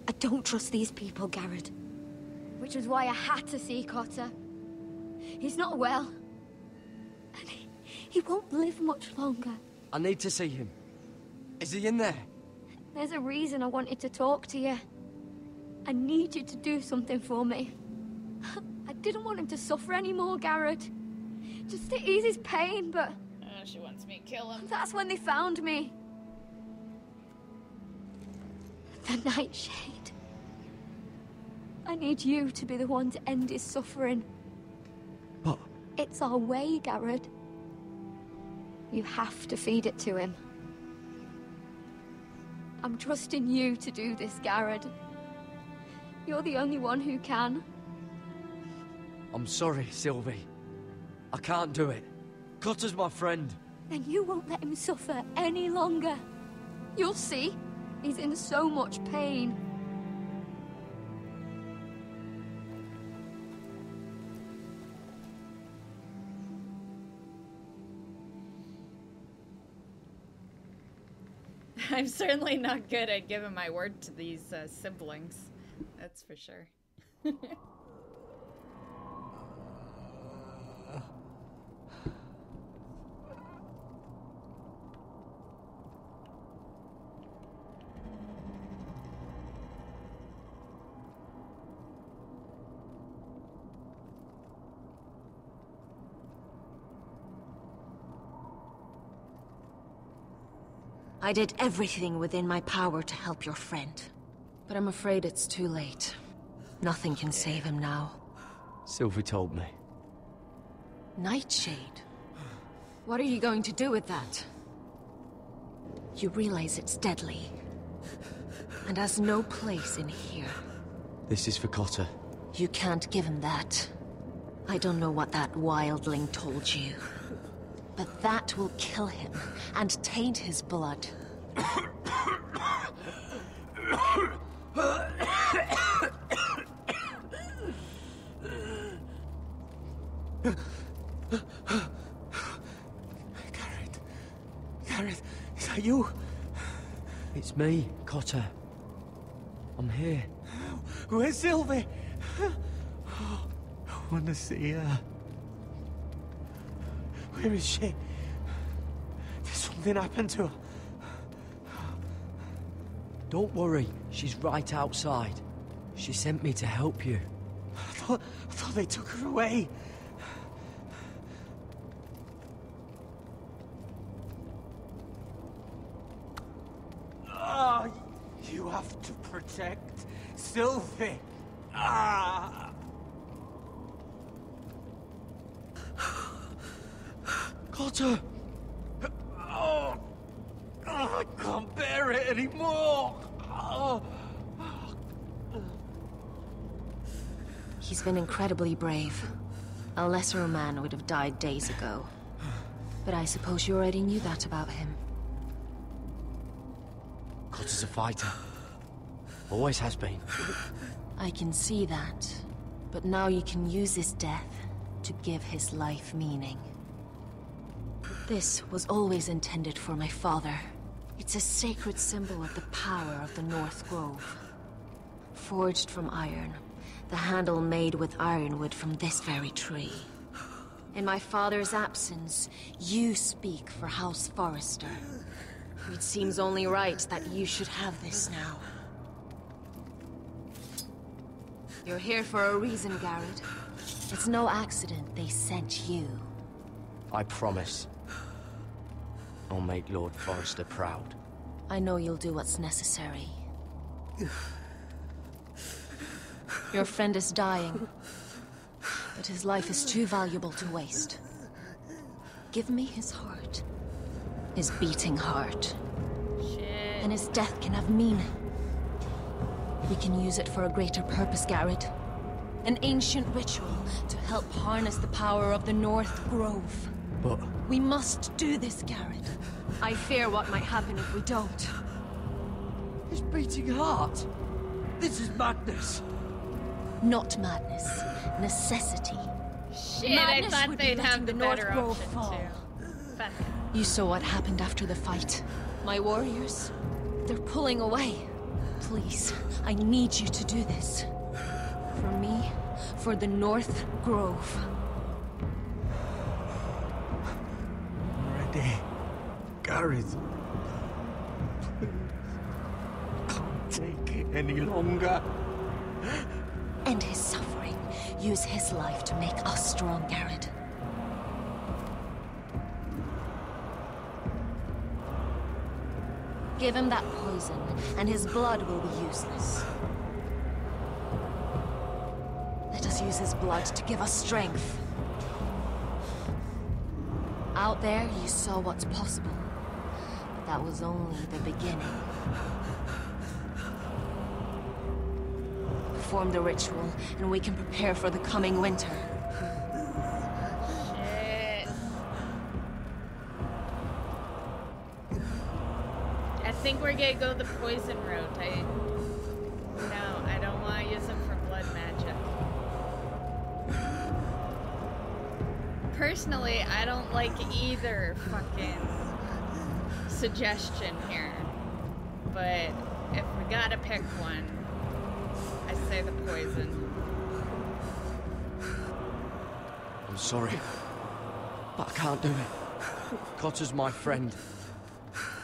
I don't trust these people, Garrett. Which was why I had to see Cotter. He's not well. And he won't live much longer. I need to see him. Is he in there? There's a reason I wanted to talk to you. I need you to do something for me. I didn't want him to suffer anymore, Garrett. Just to ease his pain, but... Oh, she wants me to kill him. That's when they found me. The Nightshade. I need you to be the one to end his suffering. What? It's our way, Garrett. You have to feed it to him. I'm trusting you to do this, Garrett. You're the only one who can. I'm sorry, Sylvie. I can't do it. Cutter's my friend. Then you won't let him suffer any longer. You'll see. He's in so much pain. I'm certainly not good at giving my word to these siblings. That's for sure. I did everything within my power to help your friend. But I'm afraid it's too late. Nothing can save him now. Sylvie told me. Nightshade. What are you going to do with that? You realize it's deadly. And has no place in here. This is for Cotter. You can't give him that. I don't know what that wildling told you. But that will kill him and taint his blood. Gareth, is that you? It's me, Cotter. I'm here. Where's Sylvie? Oh, I want to see her. Where is she? Did something happen to her? Don't worry, she's right outside. She sent me to help you. I thought they took her away. Ah, you have to protect Sylvie. Ah. Cotter! Oh, I can't bear it anymore! Oh. He's been incredibly brave. A lesser man would have died days ago. But I suppose you already knew that about him. Cotter's a fighter. Always has been. I can see that. But now you can use his death to give his life meaning. This was always intended for my father. It's a sacred symbol of the power of the North Grove. Forged from iron, the handle made with ironwood from this very tree. In my father's absence, you speak for House Forrester. It seems only right that you should have this now. You're here for a reason, Garrett. It's no accident they sent you. I promise. I'll make Lord Forrester proud. I know you'll do what's necessary. Your friend is dying, but his life is too valuable to waste. Give me his heart. His beating heart. Shit. And his death can have meaning. We can use it for a greater purpose, Garrett. An ancient ritual to help harness the power of the North Grove. But... we must do this, Garrett. I fear what might happen if we don't. His beating heart? This is madness. Not madness. Necessity. Shit, Madness I thought would be they'd have letting the the North better Grove option fall. too. Fuck. You saw what happened after the fight. My warriors, they're pulling away. Please, I need you to do this. For me, for the North Grove. I'm ready. Gareth. Please. I can't take it any longer. End his suffering. Use his life to make us strong, Garrett. Give him that poison, and his blood will be useless. Let us use his blood to give us strength. Out there, you saw what's possible. But that was only the beginning. Perform the ritual, and we can prepare for the coming winter. Shit. I think we're gonna go the poison route. No, I don't want to use them for blood magic. Personally, I don't like either fucking suggestion here. But if we gotta pick one, I say the poison. I'm sorry, but I can't do it. Cotter's my friend.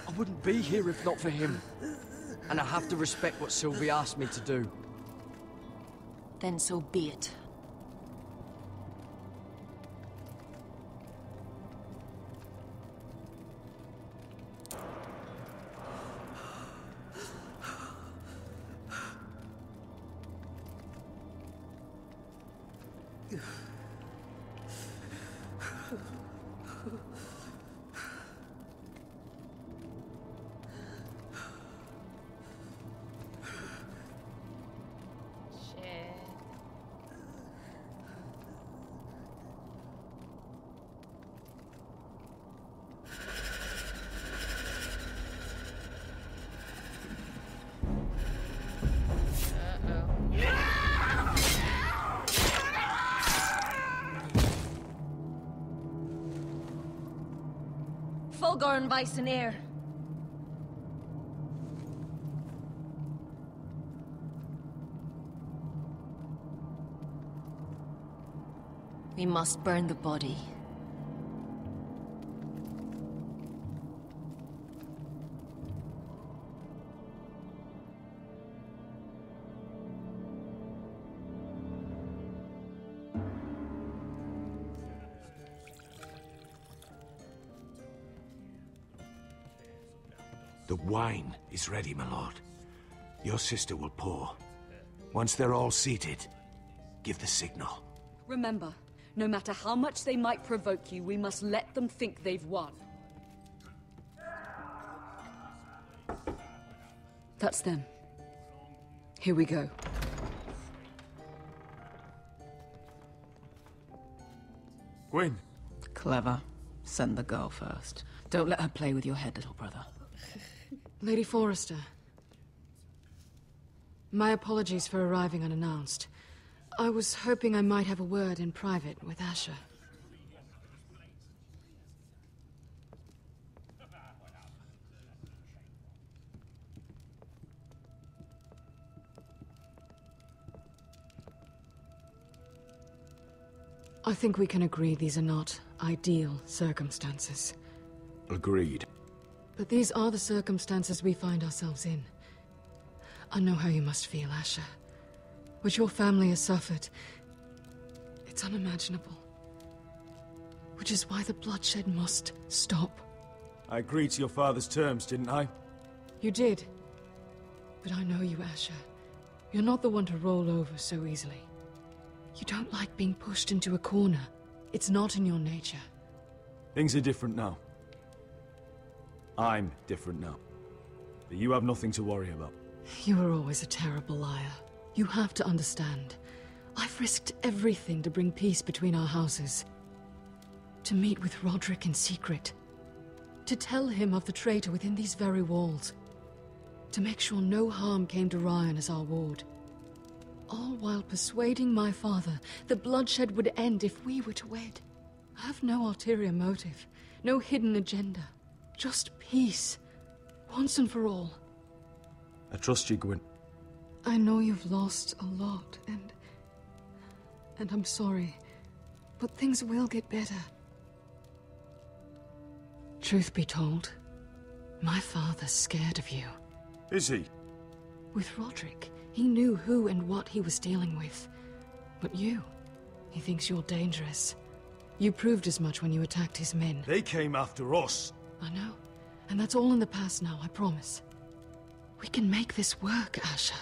I wouldn't be here if not for him. And I have to respect what Sylvie asked me to do. Then so be it. Fulgor and Weissenir. We must burn the body. The wine is ready, my lord. Your sister will pour. Once they're all seated, give the signal. Remember, no matter how much they might provoke you, we must let them think they've won. That's them. Here we go. Gwyn. Clever. Send the girl first. Don't let her play with your head, little brother. Lady Forrester. My apologies for arriving unannounced. I was hoping I might have a word in private with Asher. I think we can agree these are not ideal circumstances. Agreed. But these are the circumstances we find ourselves in. I know how you must feel, Asher. What your family has suffered, it's unimaginable. Which is why the bloodshed must stop. I agreed to your father's terms, didn't I? You did. But I know you, Asher. You're not the one to roll over so easily. You don't like being pushed into a corner. It's not in your nature. Things are different now. I'm different now. But you have nothing to worry about. You were always a terrible liar. You have to understand. I've risked everything to bring peace between our houses. To meet with Roderick in secret. To tell him of the traitor within these very walls. To make sure no harm came to Ryan as our ward. All while persuading my father that bloodshed would end if we were to wed. I have no ulterior motive, no hidden agenda. Just peace, once and for all. I trust you, Gwyn. I know you've lost a lot, and I'm sorry, but things will get better. Truth be told, my father's scared of you. Is he? With Roderick, he knew who and what he was dealing with. But you, he thinks you're dangerous. You proved as much when you attacked his men. They came after us. I know, and that's all in the past now, I promise. We can make this work, Asher.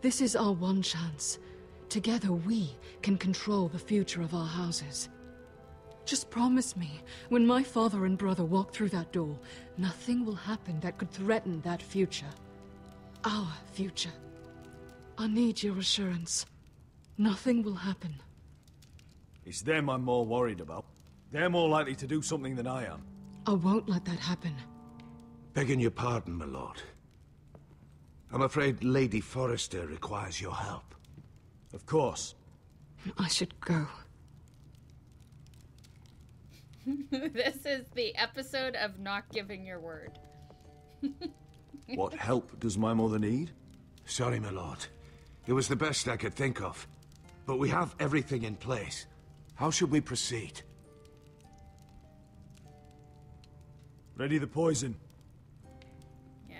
This is our one chance. Together we can control the future of our houses. Just promise me, when my father and brother walk through that door, nothing will happen that could threaten that future. Our future. I need your assurance. Nothing will happen. It's them I'm more worried about. They're more likely to do something than I am. I won't let that happen. Begging your pardon, my lord. I'm afraid Lady Forrester requires your help. Of course. I should go. This is the episode of not giving your word. What help does my mother need? Sorry, my lord. It was the best I could think of. But we have everything in place. How should we proceed? Ready the poison. Yeah,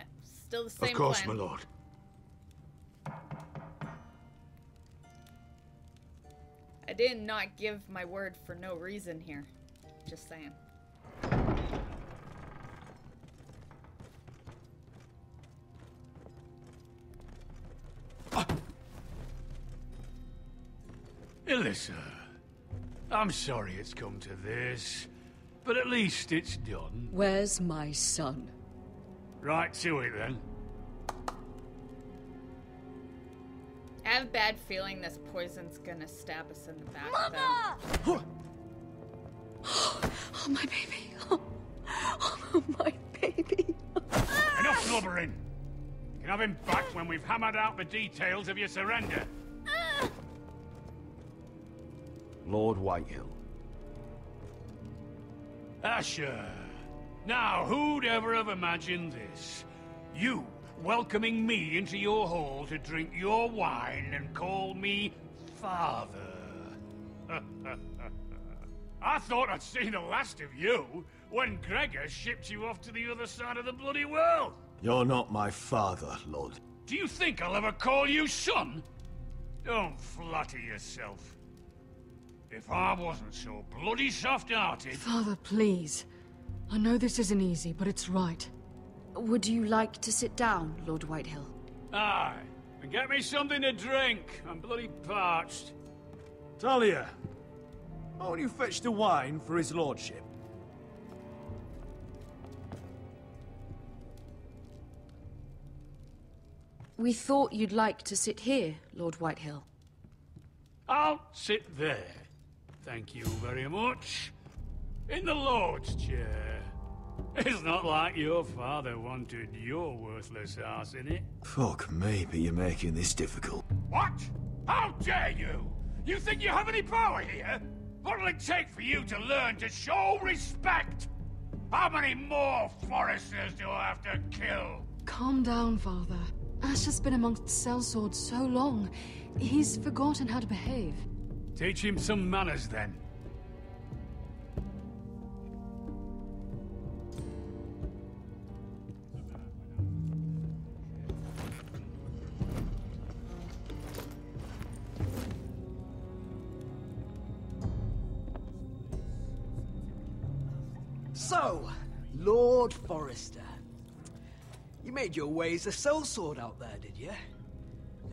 still the same Of course, plan. my lord. I did not give my word for no reason here. Just saying. Alyssa, I'm sorry it's come to this, but at least it's done. Where's my son? Right to it, then. I have a bad feeling this poison's gonna stab us in the back, Mama! though. Oh, my baby. Oh, my baby. Enough blubbering! You can have him back when we've hammered out the details of your surrender. Lord Whitehill. Asher. Now, who'd ever have imagined this? You welcoming me into your hall to drink your wine and call me father. I thought I'd seen the last of you when Gregor shipped you off to the other side of the bloody world. You're not my father, Lord. Do you think I'll ever call you son? Don't flatter yourself. If I wasn't so bloody soft-hearted... Father, please. I know this isn't easy, but it's right. Would you like to sit down, Lord Whitehill? Aye, and get me something to drink. I'm bloody parched. Talia, won't you fetch the wine for his lordship? We thought you'd like to sit here, Lord Whitehill. I'll sit there. Thank you very much. In the Lord's chair. It's not like your father wanted your worthless ass in it. Fuck me, but you're making this difficult. What? How dare you? You think you have any power here? What'll it take for you to learn to show respect? How many more Foresters do I have to kill? Calm down, Father. Asher's been amongst sellswords so long, he's forgotten how to behave. Teach him some manners, then. So, Lord Forrester. You made your way as a sellsword out there, did you?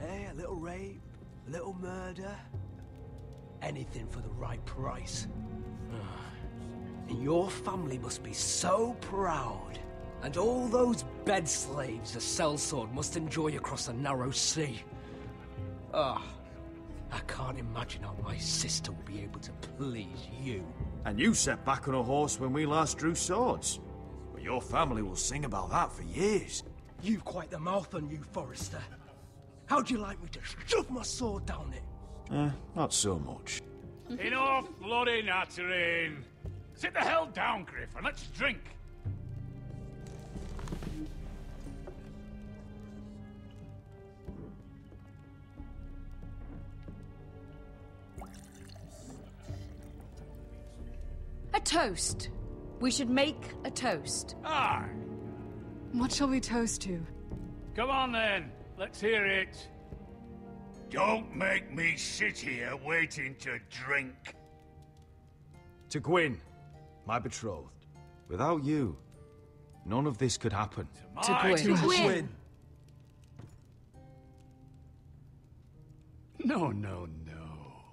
Eh, a little rape, a little murder. Anything for the right price. And your family must be so proud. And all those bed slaves a sellsword must enjoy across a narrow sea. Ah, I can't imagine how my sister will be able to please you. And you sat back on a horse when we last drew swords. But your family will sing about that for years. You've quite the mouth on you, Forrester. How'd you like me to shove my sword down it? Not so much. Enough bloody nattering. Sit the hell down, Griff, and let's drink. A toast. We should make a toast. Aye. What shall we toast to? Come on, then. Let's hear it. Don't make me sit here waiting to drink. To Gwyn, my betrothed. Without you, none of this could happen. To Gwyn. No, no, no.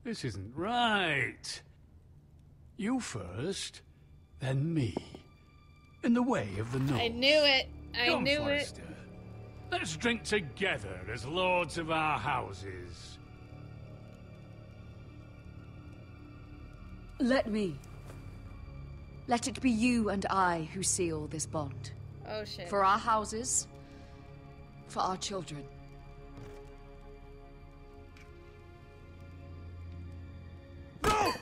This isn't right. You first, then me. In the way of the North. I knew it. I knew Forrester. it. Let's drink together as lords of our houses. Let me. Let it be you and I who seal this bond. Oh, shit. For our houses, for our children. No!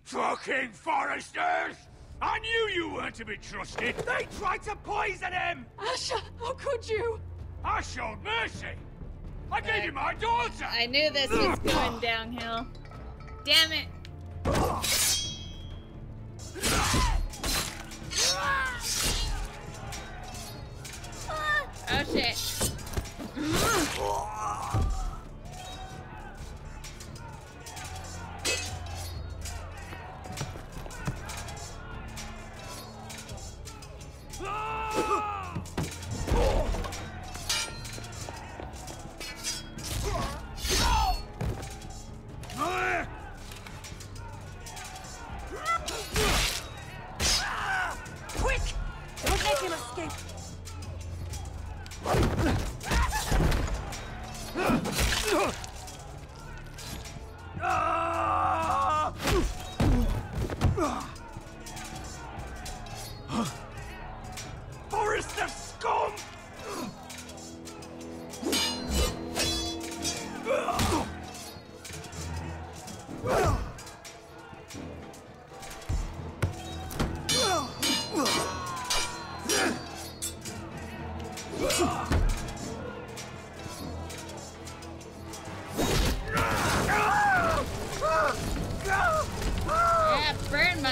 Fucking Foresters! I knew you weren't to be trusted! They tried to poison him! Asher, how could you? I showed mercy! I gave you my daughter! I knew this was going downhill. Damn it! Oh shit. Quick! Don't let him escape!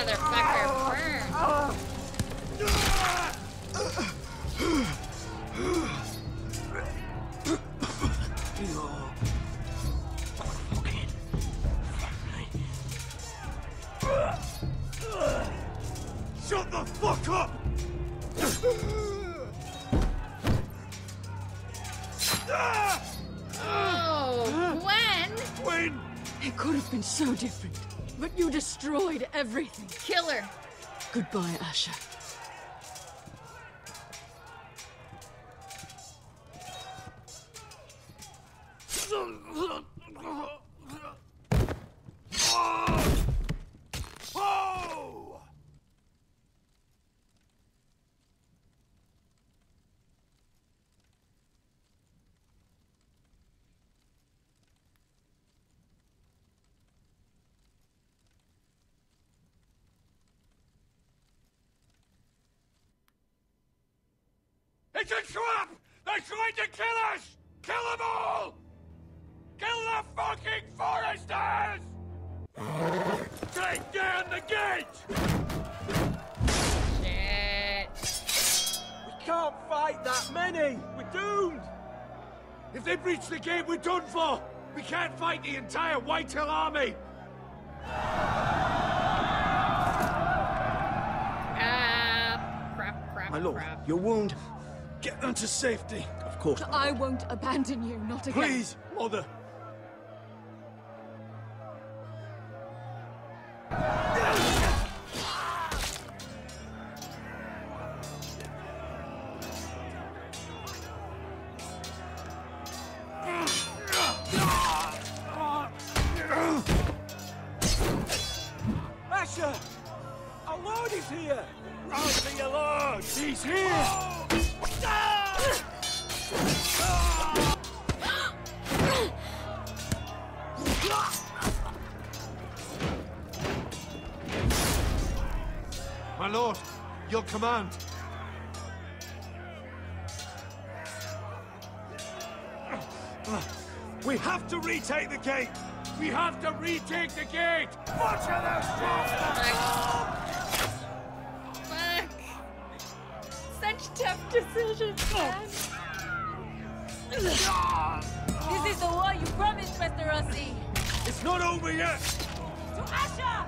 motherfucker burn. Shut the fuck up! Oh, Gwen! It could have been so different, but you destroyed everything. Kill her. Goodbye, Asher. Oh! It's a trap! They're trying to kill us! Kill them all! Kill the fucking foresters! Take down the gate! Shit. We can't fight that many! We're doomed! If they breach the gate, we're done for! We can't fight the entire Whitehill army! Crap. My lord, your wound. Get them to safety. Of course. I won't abandon you, not again. Please, Mother. Asher! Our lord is here! Run to your lord! He's here! My lord, your command. We have to retake the gate! We have to retake the gate! Watch out, Fuck. Such tough decisions, man. This is the war you promised, Mr. Rossi. It's not over yet! To Asher!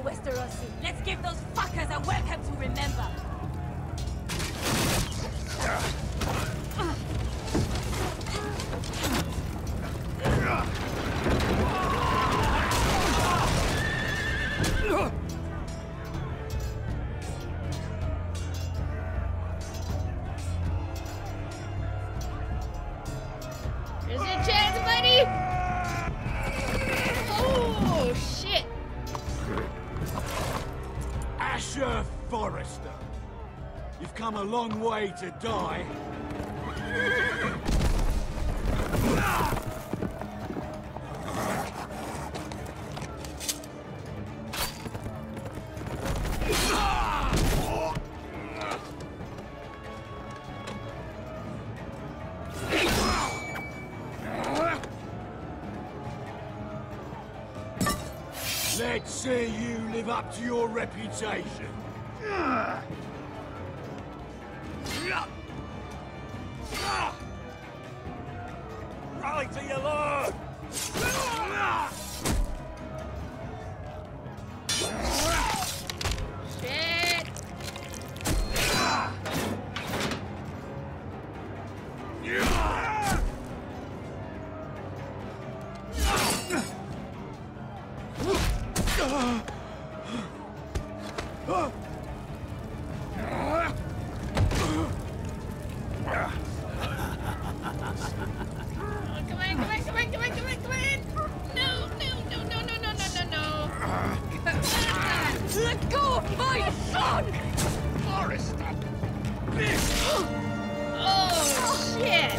Westerosi. Let's give those fuckers a welcome to remember. There's a chance, buddy! Oh, shit! Asher Forrester, you've come a long way to die. Let's see you live up to your reputation. Rally to your lord! Shit! Let go of my son! Forrester! Oh, shit!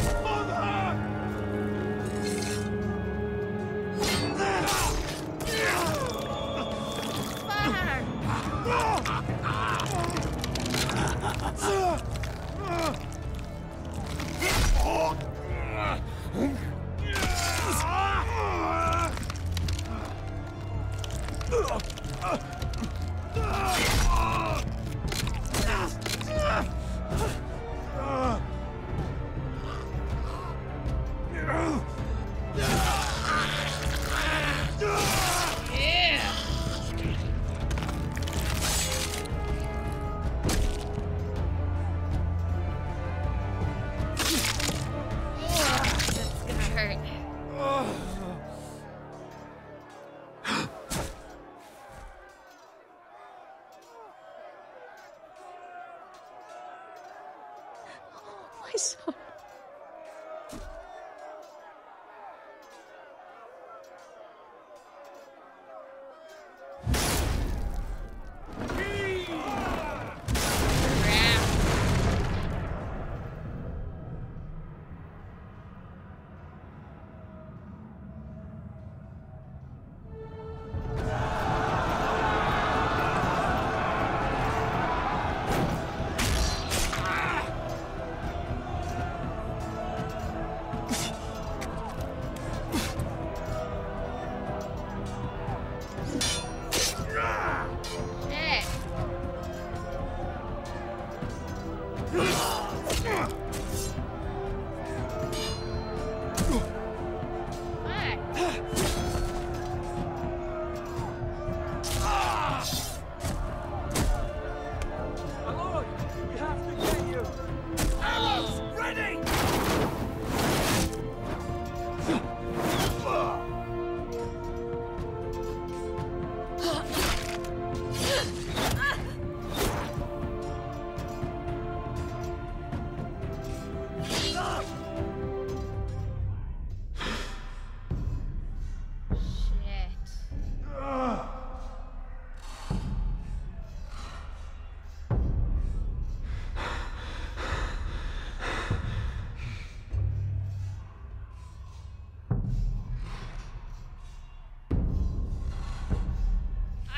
My son.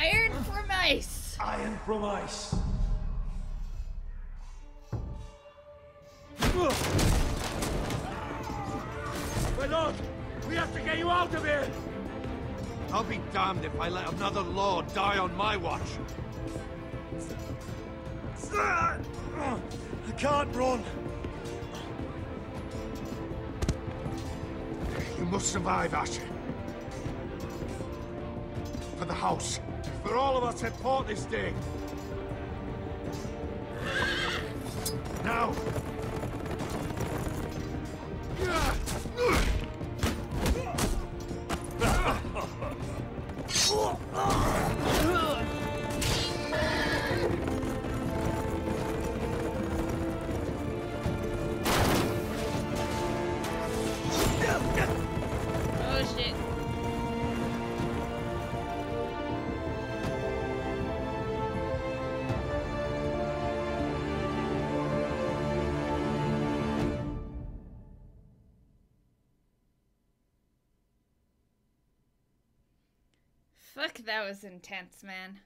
Iron from ice. Iron from ice. My lord, we have to get you out of here. I'll be damned if I let another lord die on my watch. I can't run. You must survive, Asher. For the house. For all of us at port this day. Now! Oh shit. Fuck, that was intense, man.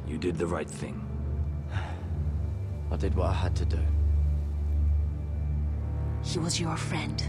You did the right thing. I did what I had to do. He was your friend.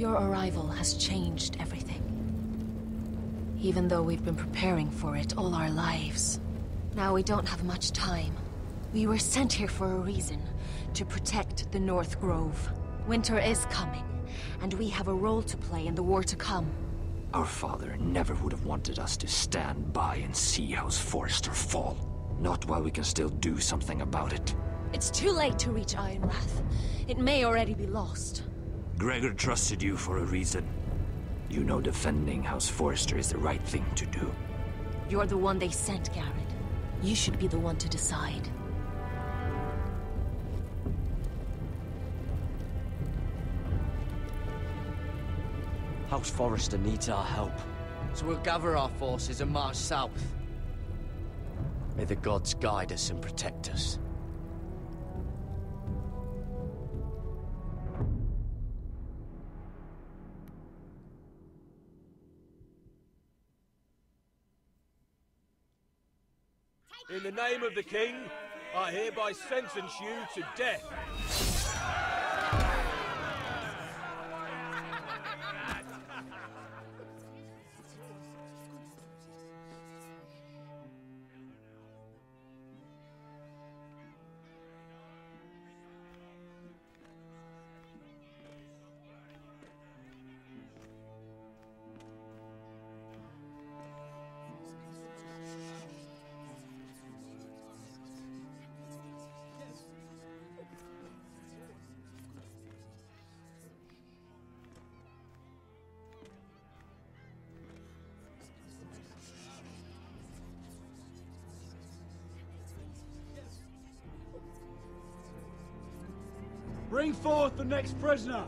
Your arrival has changed everything. Even though we've been preparing for it all our lives. Now we don't have much time. We were sent here for a reason. To protect the North Grove. Winter is coming, and we have a role to play in the war to come. Our father never would have wanted us to stand by and see House Forrester fall. Not while we can still do something about it. It's too late to reach Ironrath. It may already be lost. Gregor trusted you for a reason. You know defending House Forrester is the right thing to do. You're the one they sent, Garrett. You should be the one to decide. House Forrester needs our help, so we'll gather our forces and march south. May the gods guide us and protect us. In the name of the king, I hereby sentence you to death. Bring forth the next prisoner!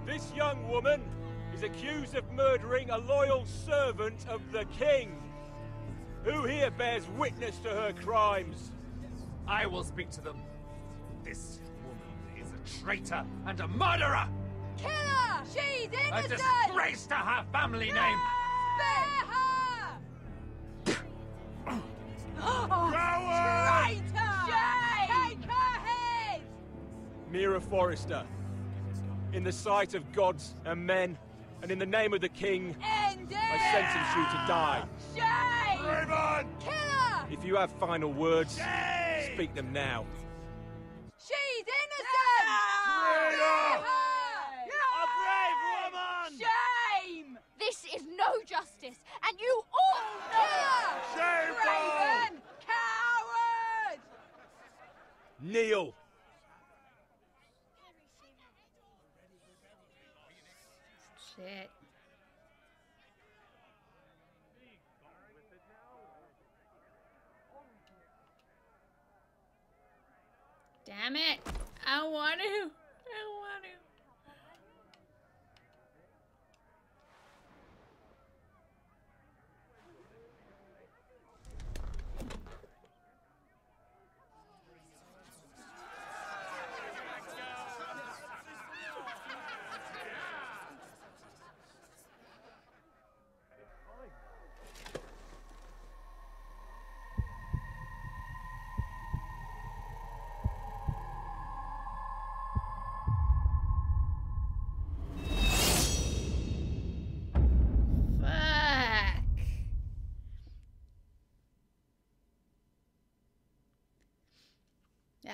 This young woman is accused of murdering a loyal servant of the king. Who here bears witness to her crimes? I will speak to them. This woman is a traitor and a murderer! Kill her! She's A innocent! disgrace to her family name! Spare her! Traitor! Shame! Take her head! Mira Forrester, in the sight of gods and men, and in the name of the king, End it! I sentence you to die. Shame! Raven! Kill her! If you have final words, speak them now. She's innocent! Traitor! A brave woman! Shame! This is no justice, and you all know it! Shameful! Raven! Coward! Kneel! Shit. Damn it! I want to. I want to.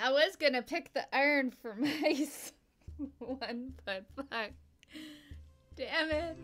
I was gonna pick the iron for mice one, but fuck. Damn it.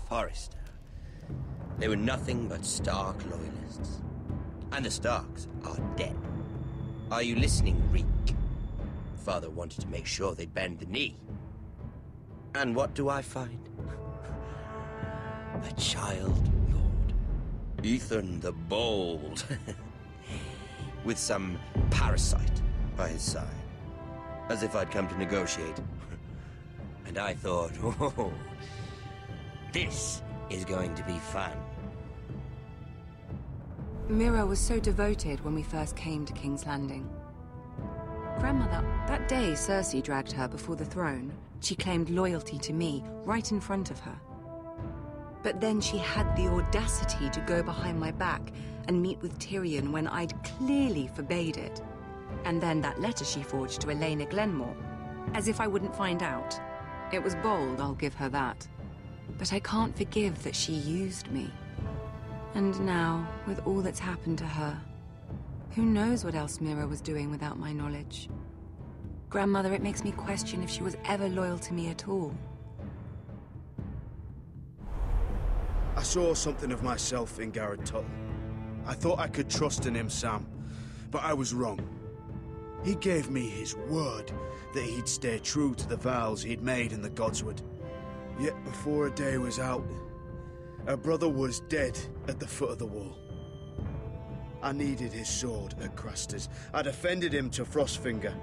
Forrester. They were nothing but Stark loyalists. And the Starks are dead. Are you listening, Reek? Father wanted to make sure they'd bend the knee. And what do I find? A child lord. Ethan the Bold. With some parasite by his side. As if I'd come to negotiate. And I thought, oh, this is going to be fun. Mira was so devoted when we first came to King's Landing. Grandmother, that day Cersei dragged her before the throne, she claimed loyalty to me right in front of her. But then she had the audacity to go behind my back and meet with Tyrion when I'd clearly forbade it. And then that letter she forged to Elena Glenmore, as if I wouldn't find out. It was bold, I'll give her that. But I can't forgive that she used me. And now, with all that's happened to her, who knows what else Mira was doing without my knowledge? Grandmother, it makes me question if she was ever loyal to me at all. I saw something of myself in Garrett Tuttle. I thought I could trust in him, Sam, but I was wrong. He gave me his word that he'd stay true to the vows he'd made in the Godswood. Yet before a day was out, her brother was dead at the foot of the wall. I needed his sword at Craster's. I defended him to Frostfinger,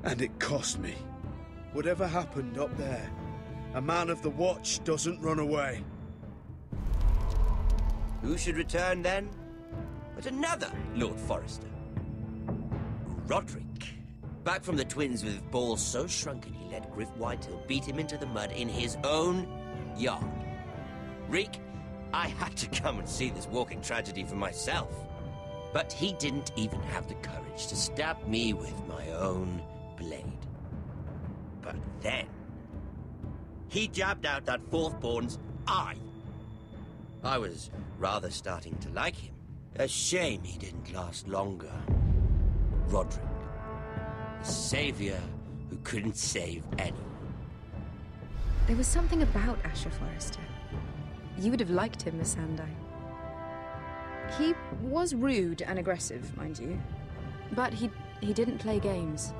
and it cost me. Whatever happened up there, a man of the Watch doesn't run away. Who should return then? But another Lord Forrester. Roderick. Back from the Twins with balls so shrunken he let Griff Whitehill beat him into the mud in his own yard. Reek, I had to come and see this walking tragedy for myself. But he didn't even have the courage to stab me with my own blade. But then, he jabbed out that fourth-born's eye. I was rather starting to like him. A shame he didn't last longer. Roderick. A savior who couldn't save anyone. There was something about Asher Forrester. You would have liked him, Miss Sandai. He was rude and aggressive, mind you. But he didn't play games.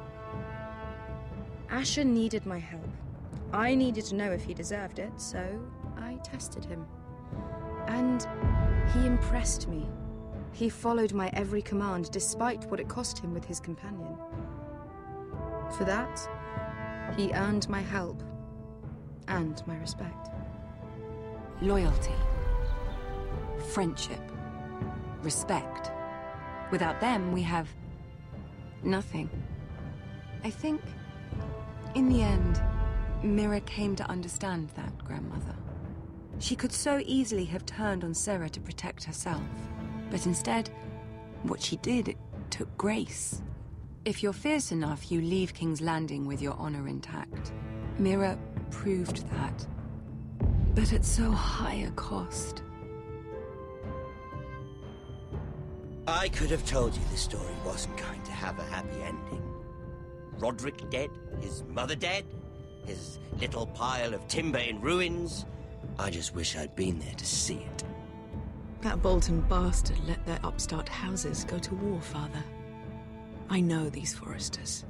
Asher needed my help. I needed to know if he deserved it, so I tested him. And he impressed me. He followed my every command, despite what it cost him with his companion. For that, he earned my help and my respect. Loyalty. Friendship. Respect. Without them, we have nothing. I think, in the end, Mira came to understand that, Grandmother. She could so easily have turned on Sarah to protect herself. But instead, what she did, it took grace. If you're fierce enough, you leave King's Landing with your honor intact. Mira proved that. But at so high a cost. I could have told you this story wasn't going to have a happy ending. Roderick dead, his mother dead, his little pile of timber in ruins. I just wish I'd been there to see it. That Bolton bastard let their upstart houses go to war, Father. I know these Forresters.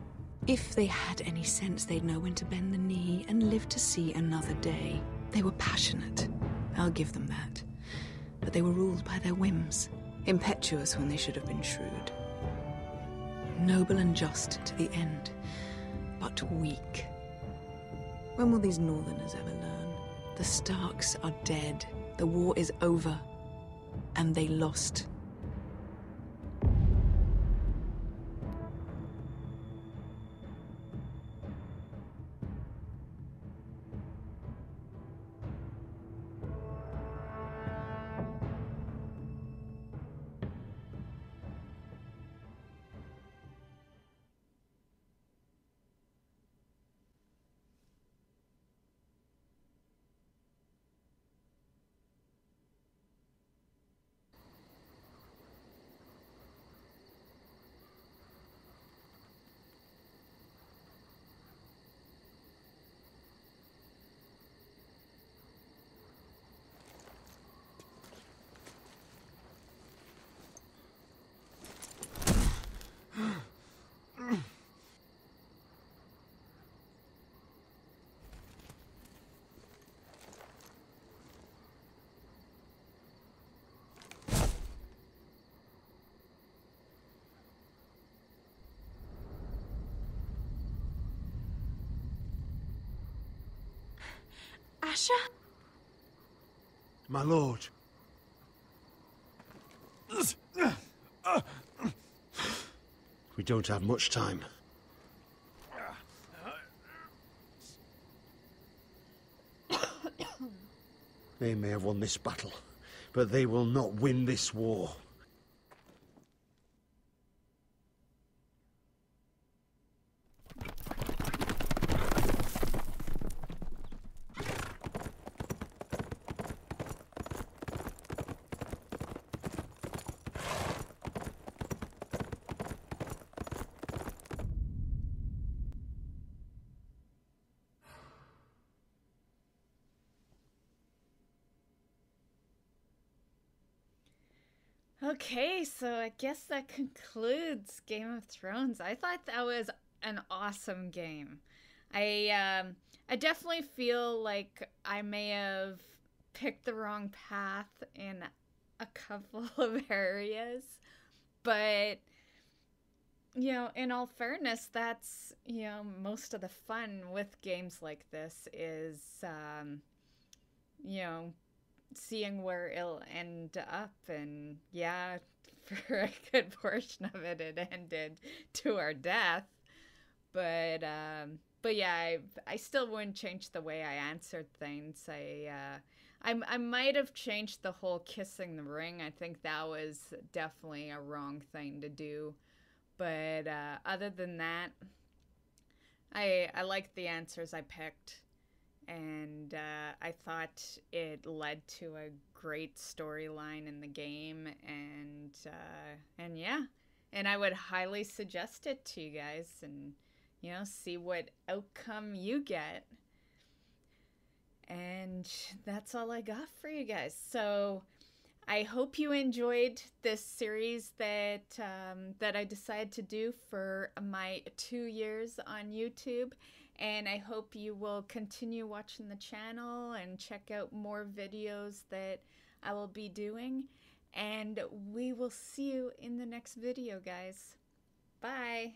If they had any sense, they'd know when to bend the knee and live to see another day. They were passionate. I'll give them that. But they were ruled by their whims. Impetuous when they should have been shrewd. Noble and just to the end, but weak. When will these Northerners ever learn? The Starks are dead. The war is over. And they lost. Sasha? My lord. We don't have much time. They may have won this battle, but they will not win this war. Okay, so I guess that concludes Game of Thrones. I thought that was an awesome game. I definitely feel like I may have picked the wrong path in a couple of areas, but in all fairness, that's most of the fun with games like this is seeing where it'll end up. And yeah, for a good portion of it, it ended to our death. But yeah, I still wouldn't change the way I answered things. I might have changed the whole kissing the ring. I think that was definitely a wrong thing to do. But other than that, I liked the answers I picked. And I thought it led to a great storyline in the game, and yeah, and I would highly suggest it to you guys, and see what outcome you get. And that's all I got for you guys. So I hope you enjoyed this series that I decided to do for my 2 years on YouTube. And I hope you will continue watching the channel and check out more videos that I will be doing. And we will see you in the next video, guys. Bye.